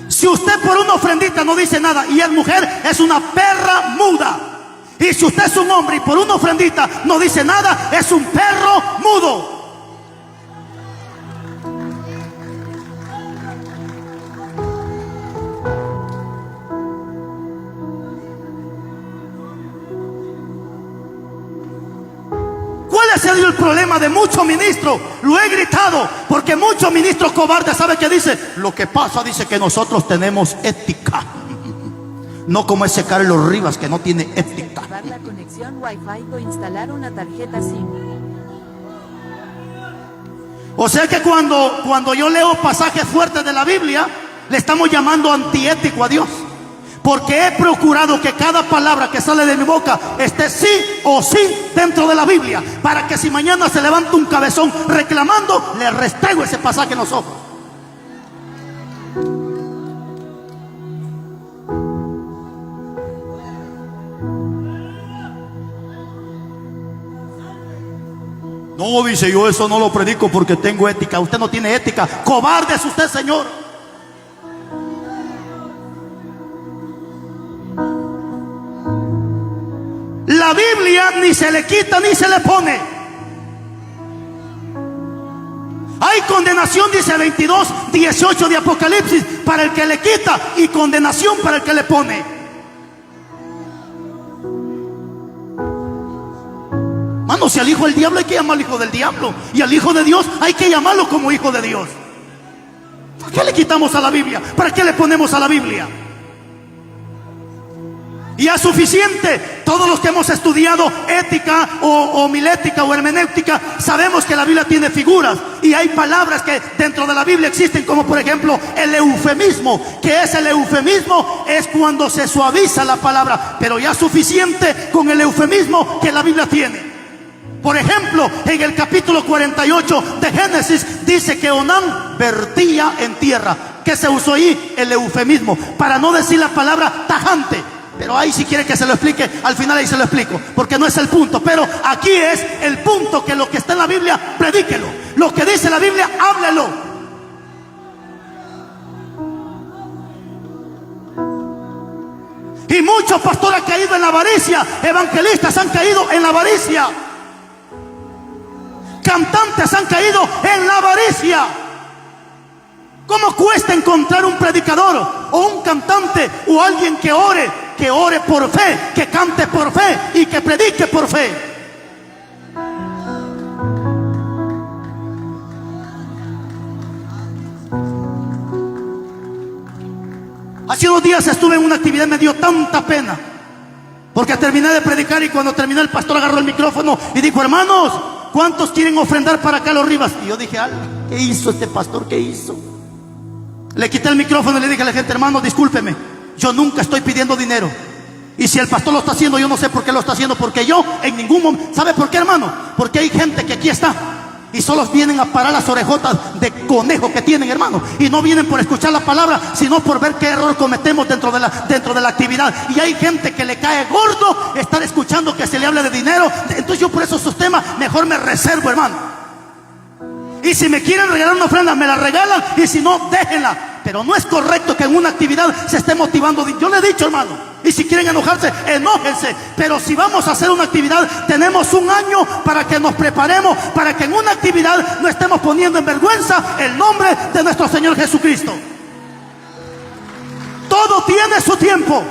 Si usted por una ofrendita no dice nada y es mujer, es una perra muda. Y si usted es un hombre y por una ofrendita no dice nada, es un perro mudo. ¿Cuál ha sido el problema de muchos ministros? Lo he gritado, porque muchos ministros cobardes, ¿sabe qué dice? Lo que pasa, dice, que nosotros tenemos ética. No como ese Carlos Rivas que no tiene ética. Activar la conexión Wi-Fi o instalar una tarjeta SIM. O sea que cuando yo leo pasajes fuertes de la Biblia, le estamos llamando antiético a Dios. Porque he procurado que cada palabra que sale de mi boca esté sí o sí dentro de la Biblia, para que si mañana se levanta un cabezón reclamando, le restrego ese pasaje en los ojos. No, dice, yo eso no lo predico porque tengo ética. Usted no tiene ética. Cobarde es usted, Señor. La Biblia ni se le quita ni se le pone. Hay condenación, dice 22:18 de Apocalipsis, para el que le quita, y condenación para el que le pone. Mano, si al hijo del diablo hay que llamarlo hijo del diablo, y al hijo de Dios hay que llamarlo como hijo de Dios. ¿Para qué le quitamos a la Biblia? ¿Para qué le ponemos a la Biblia? Y es suficiente. Todos los que hemos estudiado ética o homilética o hermenéutica sabemos que la Biblia tiene figuras y hay palabras que dentro de la Biblia existen, como por ejemplo el eufemismo. ¿Qué es el eufemismo? Es cuando se suaviza la palabra, pero ya es suficiente con el eufemismo que la Biblia tiene. Por ejemplo, en el capítulo 48 de Génesis dice que Onán vertía en tierra. ¿Qué se usó ahí? El eufemismo, para no decir la palabra tajante. Pero ahí, si quiere que se lo explique, al final ahí se lo explico, porque no es el punto. Pero aquí es el punto, que lo que está en la Biblia, predíquelo. Lo que dice la Biblia, háblelo. Y muchos pastores han caído en la avaricia, evangelistas han caído en la avaricia, cantantes han caído en la avaricia. ¿Cómo cuesta encontrar un predicador o un cantante o alguien que ore por fe, que cante por fe y que predique por fe? Hace unos días estuve en una actividad y me dio tanta pena, porque terminé de predicar y cuando terminé el pastor agarró el micrófono y dijo: hermanos, ¿cuántos quieren ofrendar para Carlos Rivas? Y yo dije: ¿qué hizo este pastor? ¿Qué hizo? Le quité el micrófono y le dije a la gente: hermano, discúlpeme, yo nunca estoy pidiendo dinero. Y si el pastor lo está haciendo, yo no sé por qué lo está haciendo, porque yo en ningún momento... ¿Sabe por qué, hermano? Porque hay gente que aquí está y solo vienen a parar las orejotas de conejo que tienen, hermano, y no vienen por escuchar la palabra, sino por ver qué error cometemos dentro de la actividad. Y hay gente que le cae gordo estar escuchando que se le hable de dinero. Entonces yo por esos temas mejor me reservo, hermano. Y si me quieren regalar una ofrenda, me la regalan, y si no, déjenla. Pero no es correcto que en una actividad se esté motivando. Yo le he dicho, hermano, y si quieren enojarse, enójense. Pero si vamos a hacer una actividad, tenemos un año para que nos preparemos, para que en una actividad no estemos poniendo en vergüenza el nombre de nuestro Señor Jesucristo. Todo tiene su tiempo.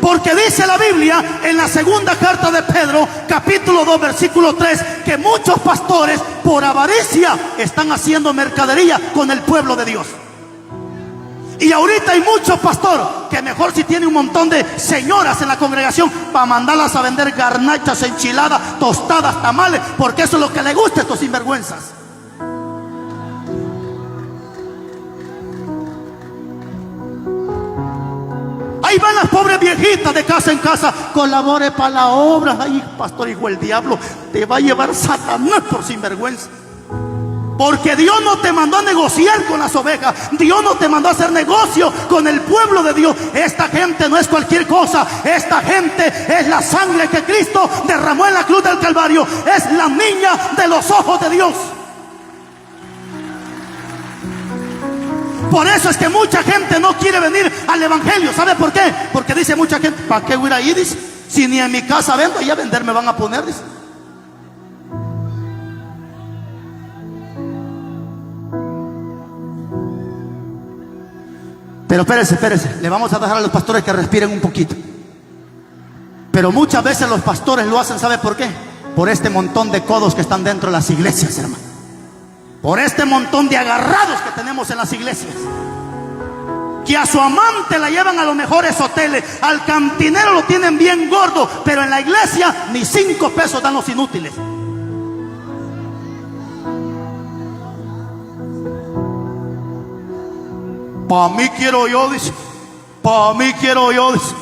Porque dice la Biblia en la segunda carta de Pedro, capítulo 2, versículo 3, que muchos pastores por avaricia están haciendo mercadería con el pueblo de Dios. Y ahorita hay muchos pastores que mejor, si tiene un montón de señoras en la congregación, para mandarlas a vender garnachas, enchiladas, tostadas, tamales, porque eso es lo que le gusta a estos sinvergüenzas. Ahí van las pobres viejitas de casa en casa: colabore para la obra. Ay, pastor, hijo del diablo, te va a llevar Satanás por sinvergüenza. Porque Dios no te mandó a negociar con las ovejas. Dios no te mandó a hacer negocio con el pueblo de Dios. Esta gente no es cualquier cosa. Esta gente es la sangre que Cristo derramó en la cruz del Calvario. Es la niña de los ojos de Dios. Por eso es que mucha gente no quiere venir al evangelio. ¿Sabe por qué? Porque dice mucha gente: ¿para qué voy a ir? Dice, si ni en mi casa vendo, ya vender me van a poner, dice. Pero espérese, le vamos a dejar a los pastores que respiren un poquito. Pero muchas veces los pastores lo hacen, ¿sabe por qué? Por este montón de codos que están dentro de las iglesias, hermano. Por este montón de agarrados que tenemos en las iglesias, que a su amante la llevan a los mejores hoteles, al cantinero lo tienen bien gordo, pero en la iglesia ni 5 pesos dan los inútiles. Para mí quiero yo, dice. Para mí quiero yo, dice.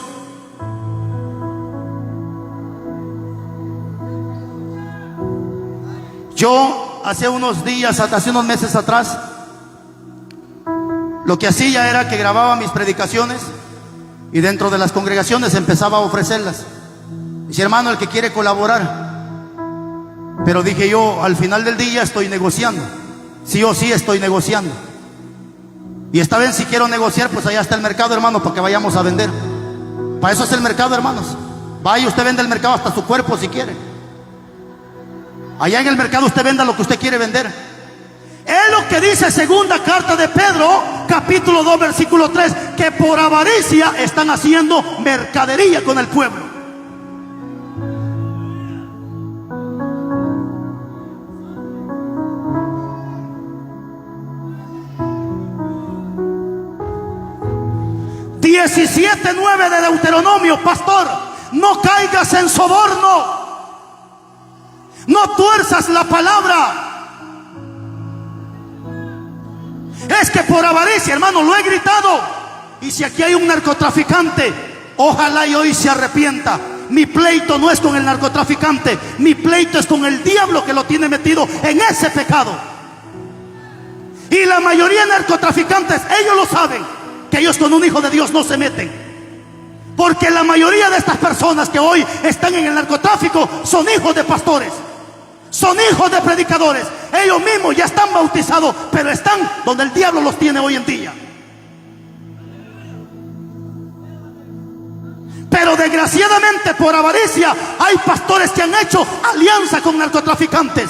Yo hace unos días, hace unos meses atrás, lo que hacía era que grababa mis predicaciones y dentro de las congregaciones empezaba a ofrecerlas. Dice: hermano, el que quiere colaborar. Pero dije yo, al final del día estoy negociando. Sí o sí estoy negociando. Y esta vez, si quiero negociar, pues allá está el mercado, hermano, para que vayamos a vender. Para eso es el mercado, hermanos. Vaya, usted vende el mercado hasta su cuerpo si quiere. Allá en el mercado usted venda lo que usted quiere vender. Es lo que dice segunda carta de Pedro, capítulo 2, versículo 3, que por avaricia están haciendo mercadería con el pueblo. 17:9 de Deuteronomio, pastor, no caigas en soborno, no tuerzas la palabra. Es que por avaricia, hermano, lo he gritado. Y si aquí hay un narcotraficante, ojalá y hoy se arrepienta. Mi pleito no es con el narcotraficante, mi pleito es con el diablo que lo tiene metido en ese pecado. Y la mayoría de narcotraficantes, ellos lo saben, que ellos con un hijo de Dios no se meten. Porque la mayoría de estas personas que hoy están en el narcotráfico son hijos de pastores, son hijos de predicadores. Ellos mismos ya están bautizados, pero están donde el diablo los tiene hoy en día. Pero desgraciadamente por avaricia hay pastores que han hecho alianza con narcotraficantes.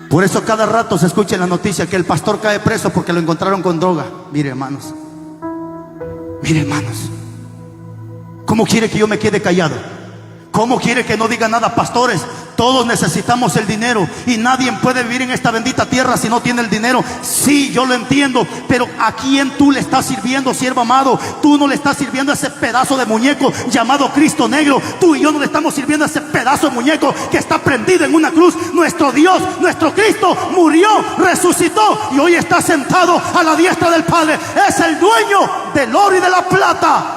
Por eso cada rato se escucha en la noticia que el pastor cae preso porque lo encontraron con droga. Mire, hermanos, ¿cómo quiere que yo me quede callado? ¿Cómo quiere que no diga nada? Pastores, todos necesitamos el dinero y nadie puede vivir en esta bendita tierra si no tiene el dinero. Sí, yo lo entiendo, pero ¿a quién tú le estás sirviendo, siervo amado? Tú no le estás sirviendo a ese pedazo de muñeco llamado Cristo negro. Tú y yo no le estamos sirviendo a ese pedazo de muñeco que está prendido en una cruz. Nuestro Dios, nuestro Cristo murió, resucitó y hoy está sentado a la diestra del Padre. Es el dueño del oro y de la plata.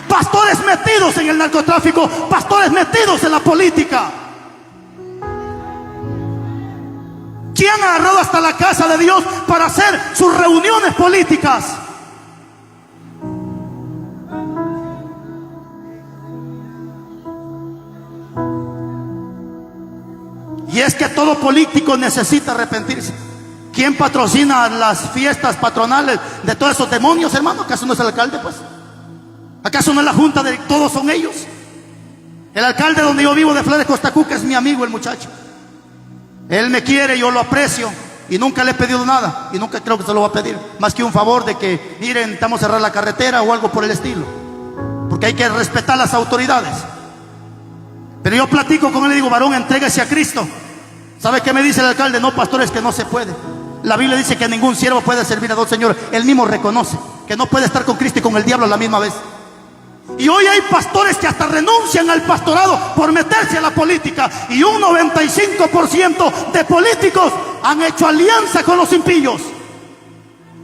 Pastores metidos en el narcotráfico, pastores metidos en la política, que han agarrado hasta la casa de Dios para hacer sus reuniones políticas. Y es que todo político necesita arrepentirse. ¿Quién patrocina las fiestas patronales de todos esos demonios, hermano? ¿Acaso no es el alcalde, pues? ¿Acaso no es la junta de todos son ellos? El alcalde donde yo vivo de Flores Costacuca es mi amigo, el muchacho. Él me quiere, yo lo aprecio y nunca le he pedido nada y nunca creo que se lo va a pedir, más que un favor de que, miren, necesitamos cerrar la carretera o algo por el estilo, porque hay que respetar las autoridades. Pero yo platico con él y digo, varón, entrégase a Cristo. ¿Sabe qué me dice el alcalde? No, pastor, es que no se puede. La Biblia dice que ningún siervo puede servir a dos señores. Él mismo reconoce que no puede estar con Cristo y con el diablo a la misma vez. Y hoy hay pastores que hasta renuncian al pastorado por meterse a la política. Y un 95% de políticos han hecho alianza con los impíos.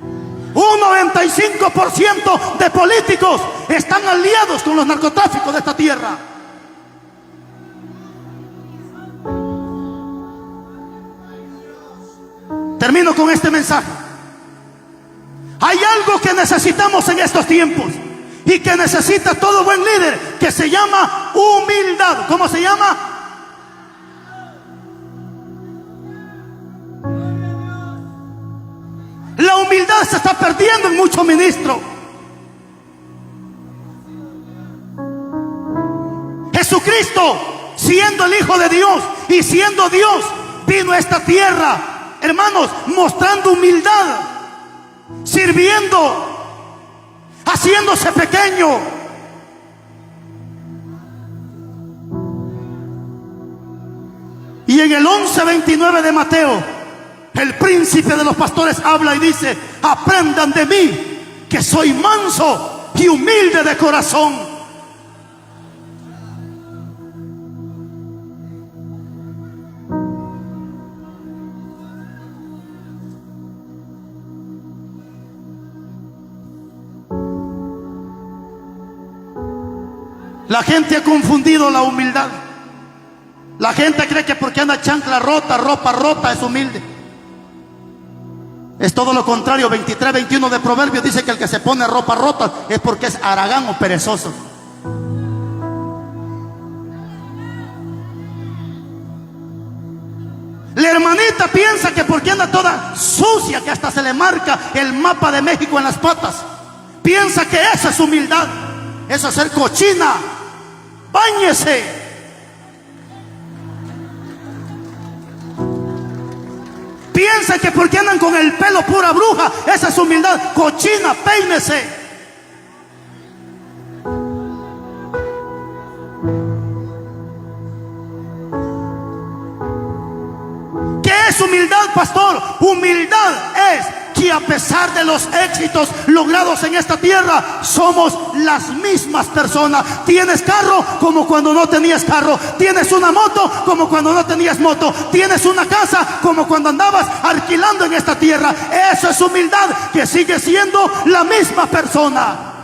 Un 95% de políticos están aliados con los narcotráficos de esta tierra. Termino con este mensaje. Hay algo que necesitamos en estos tiempos y que necesita todo buen líder, que se llama humildad. ¿Cómo se llama? La humildad se está perdiendo en muchos ministros. Jesucristo, siendo el Hijo de Dios y siendo Dios, vino a esta tierra, hermanos, mostrando humildad, sirviendo, haciéndose pequeño. Y en el 11:29 de Mateo, el príncipe de los pastores habla y dice: aprendan de mí, que soy manso y humilde de corazón. La gente ha confundido la humildad. La gente cree que porque anda chancla rota, ropa rota, es humilde. Es todo lo contrario. 23:21 de Proverbios dice que el que se pone ropa rota es porque es haragán o perezoso. La hermanita piensa que porque anda toda sucia, que hasta se le marca el mapa de México en las patas, piensa que esa es humildad. Eso es ser cochina. Báñese. Piensa que porque andan con el pelo pura bruja, esa es humildad. Cochina, peínese. pastor, humildad es que a pesar de los éxitos logrados en esta tierra, somos las mismas personas. Tienes carro como cuando no tenías carro. Tienes una moto como cuando no tenías moto. Tienes una casa como cuando andabas alquilando en esta tierra. Eso es humildad, que sigue siendo la misma persona.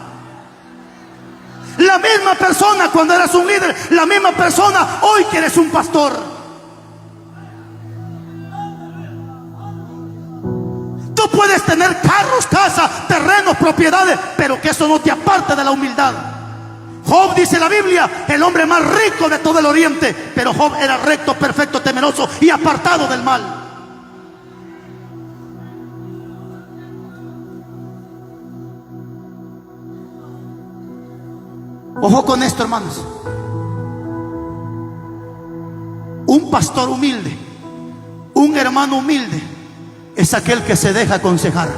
La misma persona cuando eras un líder, la misma persona hoy que eres un pastor. Tú puedes tener carros, casa, terrenos, propiedades, pero que eso no te aparte de la humildad. Job, dice la Biblia, el hombre más rico de todo el oriente, pero Job era recto, perfecto, temeroso y apartado del mal. Ojo con esto, hermanos. Un pastor humilde, un hermano humilde, es aquel que se deja aconsejar.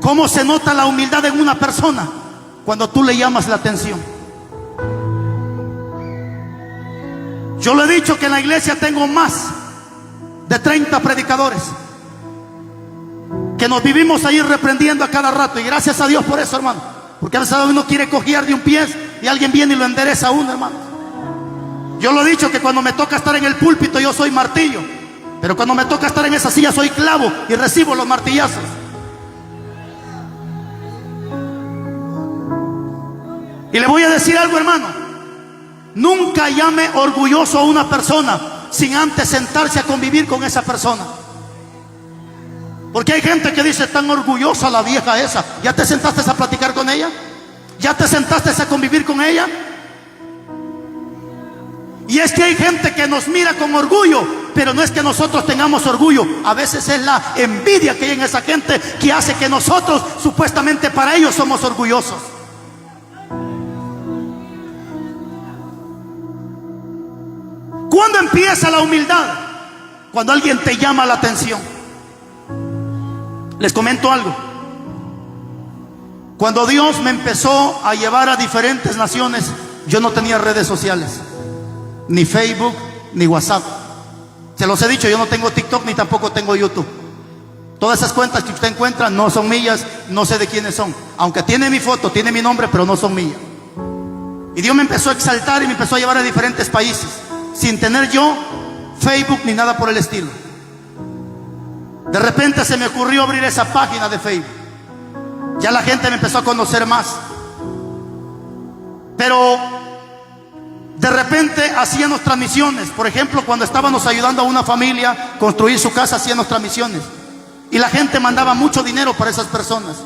¿Cómo se nota la humildad en una persona? Cuando tú le llamas la atención. Yo le he dicho que en la iglesia tengo más de 30 predicadores que nos vivimos ahí reprendiendo a cada rato, y gracias a Dios por eso, hermano, porque a veces uno quiere cojear de un pie y alguien viene y lo endereza a uno, hermano. Yo lo he dicho que cuando me toca estar en el púlpito yo soy martillo, pero cuando me toca estar en esa silla soy clavo y recibo los martillazos. Y le voy a decir algo, hermano. Nunca llame orgulloso a una persona sin antes sentarse a convivir con esa persona. Porque hay gente que dice, tan orgullosa la vieja esa. ¿Ya te sentaste a platicar con ella? ¿Ya te sentaste a convivir con ella? Y es que hay gente que nos mira con orgullo, pero no es que nosotros tengamos orgullo. A veces es la envidia que hay en esa gente que hace que nosotros, supuestamente para ellos, somos orgullosos. ¿Cuándo empieza la humildad? Cuando alguien te llama la atención. Les comento algo. Cuando Dios me empezó a llevar a diferentes naciones, yo no tenía redes sociales, ni Facebook, ni WhatsApp. Se los he dicho, yo no tengo TikTok, ni tampoco tengo YouTube. Todas esas cuentas que usted encuentra no son mías, no sé de quiénes son. Aunque tiene mi foto, tiene mi nombre, pero no son mías. Y Dios me empezó a exaltar y me empezó a llevar a diferentes países, sin tener yo Facebook ni nada por el estilo. De repente se me ocurrió abrir esa página de Facebook. Ya la gente me empezó a conocer más. Pero de repente hacíamos transmisiones. Por ejemplo, cuando estábamos ayudando a una familia a construir su casa, hacíamos transmisiones. Y la gente mandaba mucho dinero para esas personas.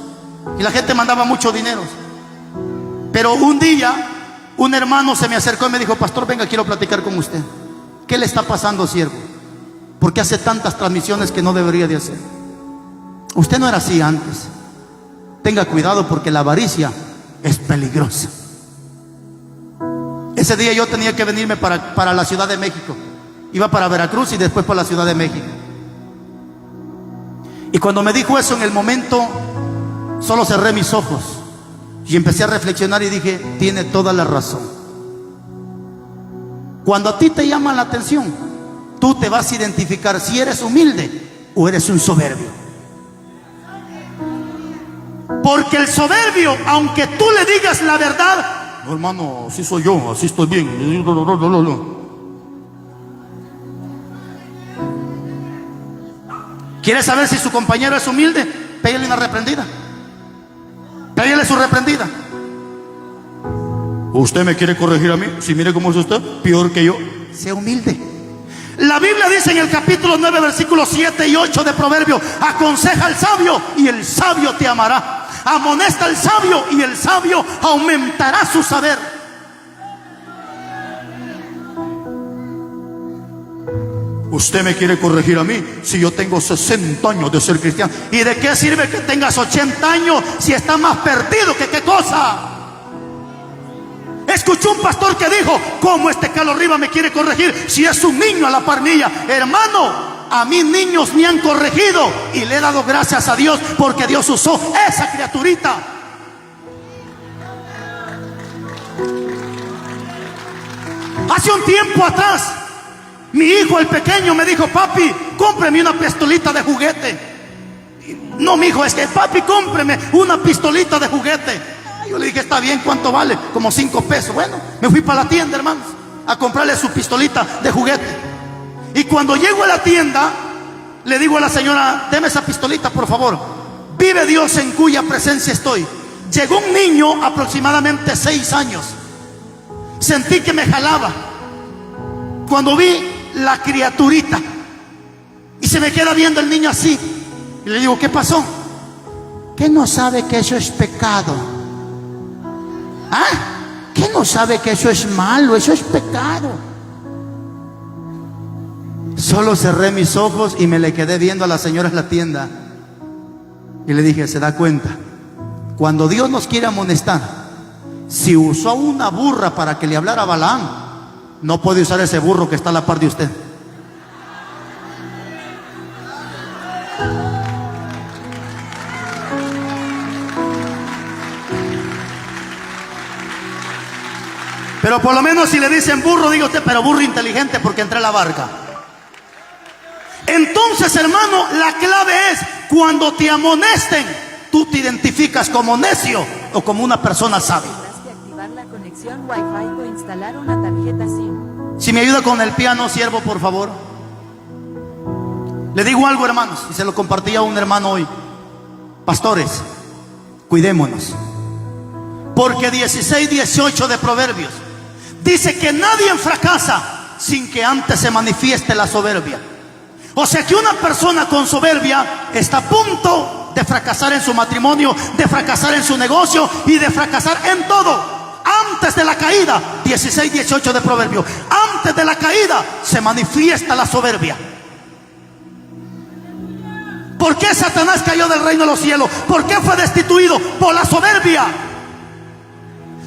Y la gente mandaba mucho dinero. Pero un día un hermano se me acercó y me dijo, pastor, venga, quiero platicar con usted. ¿Qué le está pasando, siervo? ¿Por qué hace tantas transmisiones que no debería de hacer? Usted no era así antes. Tenga cuidado porque la avaricia es peligrosa. Ese día yo tenía que venirme para la Ciudad de México. Iba para Veracruz y después para la Ciudad de México. Y cuando me dijo eso, en el momento solo cerré mis ojos y empecé a reflexionar y dije, tiene toda la razón. Cuando a ti te llama la atención, tú te vas a identificar si eres humilde o eres un soberbio. Porque el soberbio, aunque tú le digas la verdad, no, hermano, así soy yo, así estoy bien. ¿Quiere saber si su compañero es humilde? Pégale una reprendida. Pégale su reprendida. ¿Usted me quiere corregir a mí? Si mire cómo es usted, peor que yo. Sea humilde. La Biblia dice en el capítulo 9, versículos 7 y 8 de Proverbios: aconseja al sabio y el sabio te amará. Amonesta al sabio y el sabio aumentará su saber. ¿Usted me quiere corregir a mí si yo tengo 60 años de ser cristiano? ¿Y de qué sirve que tengas 80 años si estás más perdido que qué cosa? Escuché un pastor que dijo, ¿cómo este Carlos Rivas me quiere corregir si es un niño a la par mía? Hermano, a mí niños me han corregido y le he dado gracias a Dios porque Dios usó esa criaturita. Hace un tiempo atrás Mi hijo, el pequeño, me dijo: papi, cómpreme una pistolita de juguete. No, mi hijo, es que papi, cómpreme una pistolita de juguete. Yo le dije: está bien, ¿cuánto vale? Como 5 pesos. Bueno, me fui para la tienda, hermanos, a comprarle su pistolita de juguete. Y cuando llego a la tienda, le digo a la señora: deme esa pistolita, por favor. Vive Dios en cuya presencia estoy. Llegó un niño, aproximadamente 6 años. Sentí que me jalaba. Cuando vi la criaturita, y se me queda viendo el niño así, y le digo: ¿qué pasó? ¿Qué no sabe que eso es pecado? ¿Ah? ¿Qué no sabe que eso es malo? Eso es pecado. Solo cerré mis ojos y me le quedé viendo a la señora en la tienda. Y le dije: ¿se da cuenta? Cuando Dios nos quiere amonestar, si usó una burra para que le hablara a Balaam, no puede usar ese burro que está a la par de usted. Pero por lo menos si le dicen burro, diga usted: pero burro inteligente, porque entré a la barca. Entonces, hermano, la clave es: cuando te amonesten, tú te identificas como necio o como una persona sabia. Tendrás que activar la conexión Wi-Fi o instalar una tarjeta SIM. Si me ayuda con el piano, siervo, por favor. Le digo algo, hermanos, y se lo compartí a un hermano hoy. Pastores, cuidémonos, porque 16:18 de Proverbios dice que nadie fracasa sin que antes se manifieste la soberbia. O sea que una persona con soberbia está a punto de fracasar en su matrimonio, de fracasar en su negocio y de fracasar en todo. Antes de la caída, 16:18 de Proverbios, antes de la caída se manifiesta la soberbia. ¿Por qué Satanás cayó del reino de los cielos? ¿Por qué fue destituido? Por la soberbia.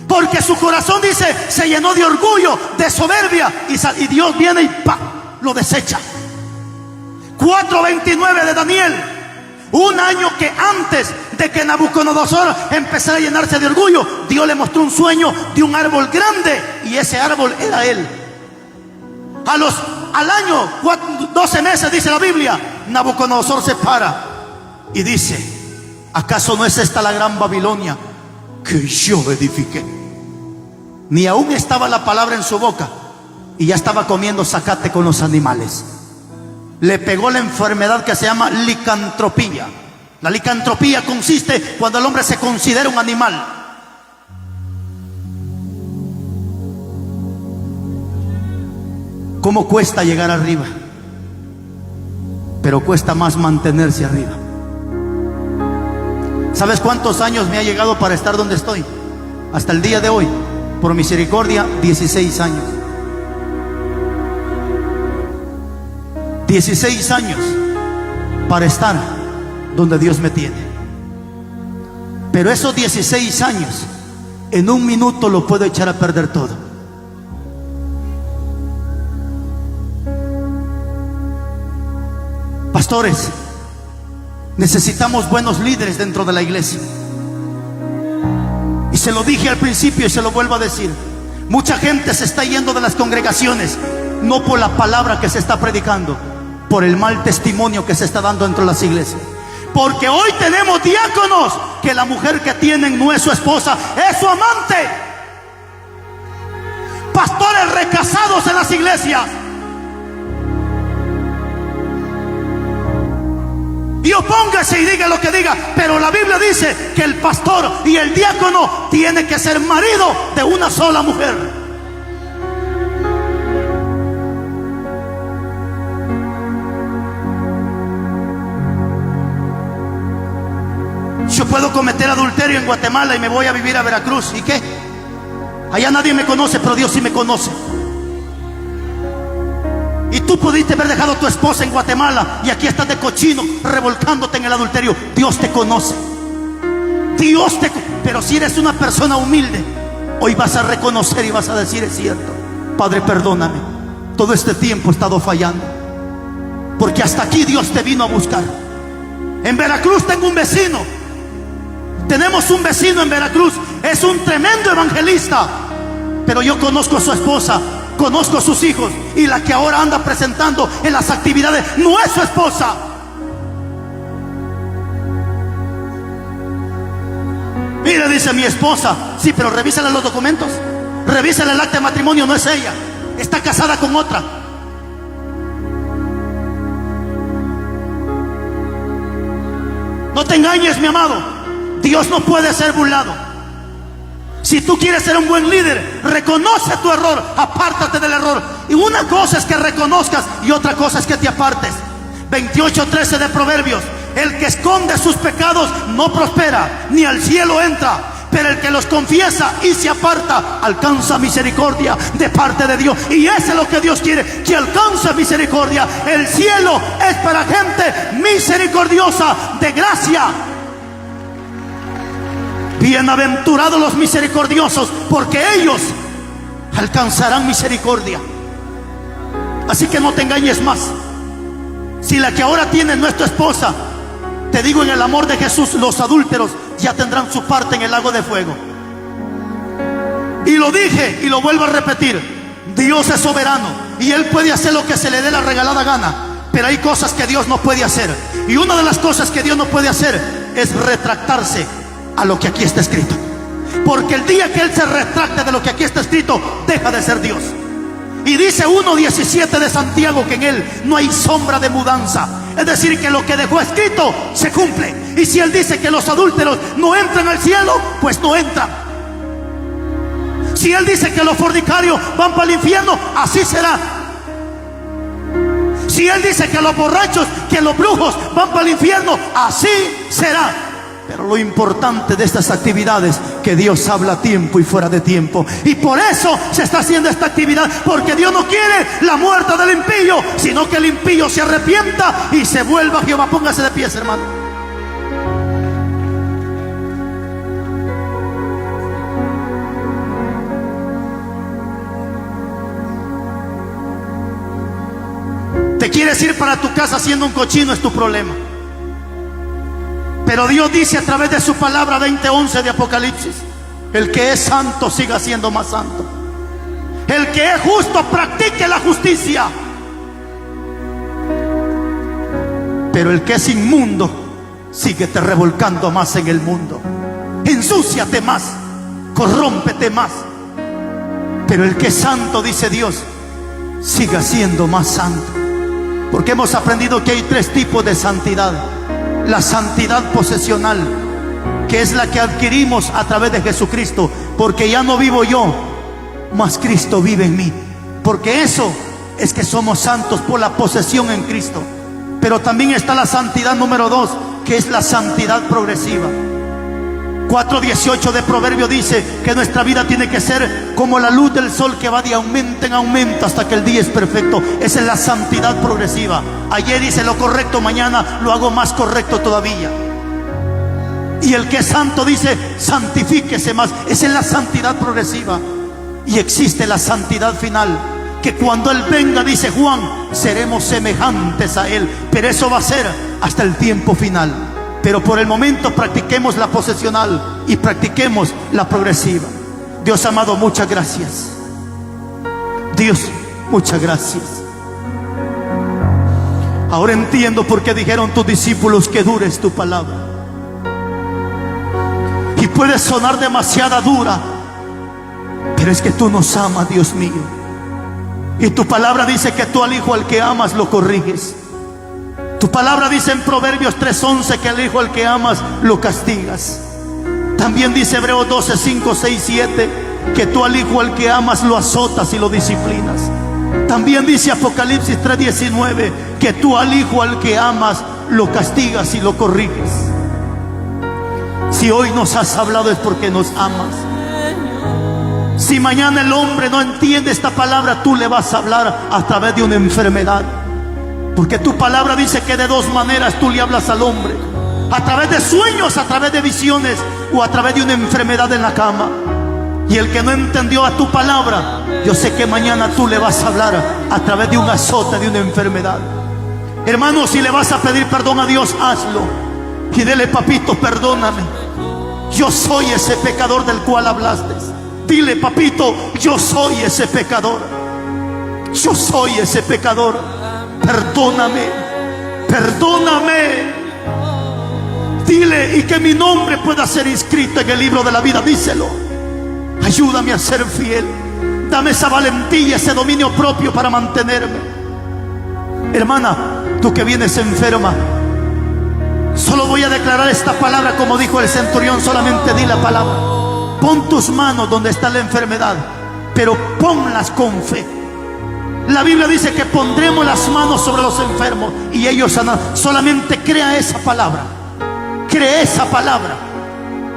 Porque su corazón, dice, se llenó de orgullo, de soberbia, y Dios viene y ¡pam!, lo desecha. 4:29 de Daniel. Un año que antes de que Nabucodonosor empezara a llenarse de orgullo, Dios le mostró un sueño de un árbol grande, y ese árbol era él. Al año 12 meses, dice la Biblia, Nabucodonosor se para y dice: ¿acaso no es esta la gran Babilonia que yo edifiqué? Ni aún estaba la palabra en su boca y ya estaba comiendo zacate con los animales. Le pegó la enfermedad que se llama licantropía. La licantropía consiste cuando el hombre se considera un animal. ¿Cómo cuesta llegar arriba? Pero cuesta más mantenerse arriba. ¿Sabes cuántos años me ha llegado para estar donde estoy? Hasta el día de hoy, por misericordia, 16 años. 16 años para estar donde Dios me tiene. Pero esos 16 años, en un minuto lo puedo echar a perder todo. Pastores, necesitamos buenos líderes dentro de la iglesia. Y se lo dije al principio y se lo vuelvo a decir: mucha gente se está yendo de las congregaciones, no por la palabra que se está predicando, por el mal testimonio que se está dando dentro de las iglesias. Porque hoy tenemos diáconos que la mujer que tienen no es su esposa, es su amante. Pastores recasados en las iglesias. Y opóngase y diga lo que diga, pero la Biblia dice que el pastor y el diácono tiene que ser marido de una sola mujer. Yo puedo cometer adulterio en Guatemala y me voy a vivir a Veracruz. ¿Y qué? Allá nadie me conoce, pero Dios sí me conoce. Y tú pudiste haber dejado a tu esposa en Guatemala y aquí estás de cochino revolcándote en el adulterio. Dios te conoce. Pero si eres una persona humilde, hoy vas a reconocer y vas a decir: es cierto, Padre, perdóname, todo este tiempo he estado fallando, porque hasta aquí Dios te vino a buscar. En Veracruz tengo un vecino. Tenemos un vecino en Veracruz. Es un tremendo evangelista. Pero yo conozco a su esposa conozco sus hijos, y la que ahora anda presentando en las actividades no es su esposa. Mire, dice mi esposa, sí, pero revísale los documentos, revísale el acta de matrimonio, no es ella, está casada con otra. No te engañes, mi amado, Dios no puede ser burlado. Si tú quieres ser un buen líder, reconoce tu error, apártate del error. Y una cosa es que reconozcas y otra cosa es que te apartes. 28:13 de Proverbios: el que esconde sus pecados no prospera, ni al cielo entra, pero el que los confiesa y se aparta alcanza misericordia de parte de Dios. Y eso es lo que Dios quiere, que alcance misericordia. El cielo es para gente misericordiosa, de gracia. Bienaventurados los misericordiosos, porque ellos alcanzarán misericordia. Así que no te engañes más. Si la que ahora tienes no es tu esposa, te digo en el amor de Jesús, los adúlteros ya tendrán su parte en el lago de fuego. Y lo dije y lo vuelvo a repetir: Dios es soberano y Él puede hacer lo que se le dé la regalada gana. Pero hay cosas que Dios no puede hacer. Y una de las cosas que Dios no puede hacer es retractarse a lo que aquí está escrito. Porque el día que Él se retracte de lo que aquí está escrito, deja de ser Dios. Y dice 1:17 de Santiago que en Él no hay sombra de mudanza. Es decir, que lo que dejó escrito se cumple. Y si Él dice que los adúlteros no entran al cielo, pues no entran. Si Él dice que los fornicarios van para el infierno, así será. Si Él dice que los borrachos, que los brujos van para el infierno, así será. Pero lo importante de estas actividades, que Dios habla a tiempo y fuera de tiempo. Y por eso se está haciendo esta actividad, porque Dios no quiere la muerte del impío, sino que el impío se arrepienta y se vuelva a Jehová. Póngase de pies, hermano. Te quieres ir para tu casa siendo un cochino, es tu problema. Pero Dios dice a través de su palabra, 20:11 de Apocalipsis: el que es santo siga siendo más santo. El que es justo practique la justicia. Pero el que es inmundo, síguete revolcando más en el mundo. Ensúciate más, corrómpete más. Pero el que es santo, dice Dios, siga siendo más santo. Porque hemos aprendido que hay 3 tipos de santidad. La santidad posesional, que es la que adquirimos a través de Jesucristo, porque ya no vivo yo, mas Cristo vive en mí. Porque eso es que somos santos por la posesión en Cristo. Pero también está la santidad número 2, que es la santidad progresiva. 4:18 de Proverbio dice que nuestra vida tiene que ser como la luz del sol, que va de aumento en aumento hasta que el día es perfecto. Esa es la santidad progresiva. Ayer hice lo correcto, mañana lo hago más correcto todavía. Y el que es santo dice: santifíquese más. Esa es la santidad progresiva. Y existe la santidad final, que cuando Él venga, dice Juan, seremos semejantes a Él. Pero eso va a ser hasta el tiempo final. Pero por el momento practiquemos la posesional y practiquemos la progresiva. Dios amado, muchas gracias. Dios, muchas gracias. Ahora entiendo por qué dijeron tus discípulos que dura es tu palabra. Y puede sonar demasiado dura, pero es que tú nos amas, Dios mío. Y tu palabra dice que tú al hijo al que amas lo corriges. Tu palabra dice en Proverbios 3:11 que al hijo al que amas lo castigas. También dice Hebreos 12:5, 6, 7 que tú al hijo al que amas lo azotas y lo disciplinas. También dice Apocalipsis 3:19 que tú al hijo al que amas lo castigas y lo corriges. Si hoy nos has hablado es porque nos amas. Si mañana el hombre no entiende esta palabra, tú le vas a hablar a través de una enfermedad. Porque tu palabra dice que de 2 maneras tú le hablas al hombre: a través de sueños, a través de visiones, o a través de una enfermedad en la cama. Y el que no entendió a tu palabra, yo sé que mañana tú le vas a hablar a través de un azote, de una enfermedad. Hermano, si le vas a pedir perdón a Dios, hazlo. Y dile: papito, perdóname, yo soy ese pecador del cual hablaste. Dile: papito, yo soy ese pecador. yo soy ese pecador, perdóname, perdóname. Dile, y que mi nombre pueda ser inscrito en el libro de la vida, díselo. Ayúdame a ser fiel, dame esa valentía, ese dominio propio para mantenerme. Hermana, tú que vienes enferma, solo voy a declarar esta palabra como dijo el centurión, solamente di la palabra. Pon tus manos donde está la enfermedad, pero ponlas con fe. La Biblia dice que pondremos las manos sobre los enfermos y ellos sanarán. Solamente crea esa palabra, cree esa palabra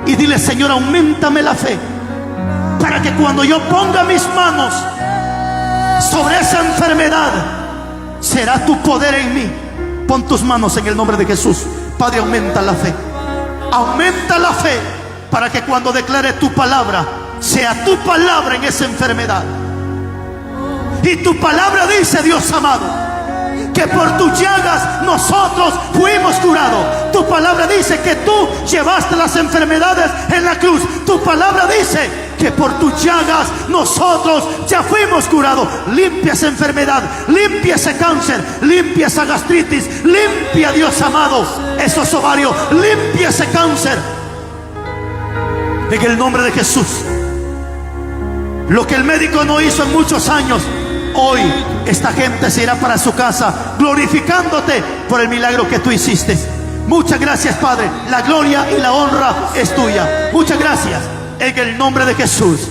y dile: Señor, auméntame la fe, para que cuando yo ponga mis manos sobre esa enfermedad, será tu poder en mí. Pon tus manos en el nombre de Jesús. Padre, aumenta la fe, aumenta la fe, para que cuando declare tu palabra, sea tu palabra en esa enfermedad. Y tu palabra dice, Dios amado, que por tus llagas nosotros fuimos curados. Tu palabra dice que tú llevaste las enfermedades en la cruz. Tu palabra dice que por tus llagas nosotros ya fuimos curados. Limpia esa enfermedad, limpia ese cáncer, limpia esa gastritis, limpia, Dios amado, esos ovarios, limpia ese cáncer en el nombre de Jesús. Lo que el médico no hizo en muchos años, hoy esta gente se irá para su casa glorificándote por el milagro que tú hiciste. Muchas gracias, Padre. La gloria y la honra es tuya. Muchas gracias en el nombre de Jesús.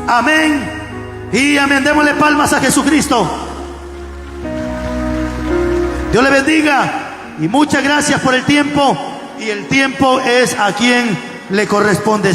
Amén y amén. Démosle palmas a Jesucristo. Dios le bendiga y muchas gracias por el tiempo. Y el tiempo es a quien le corresponde.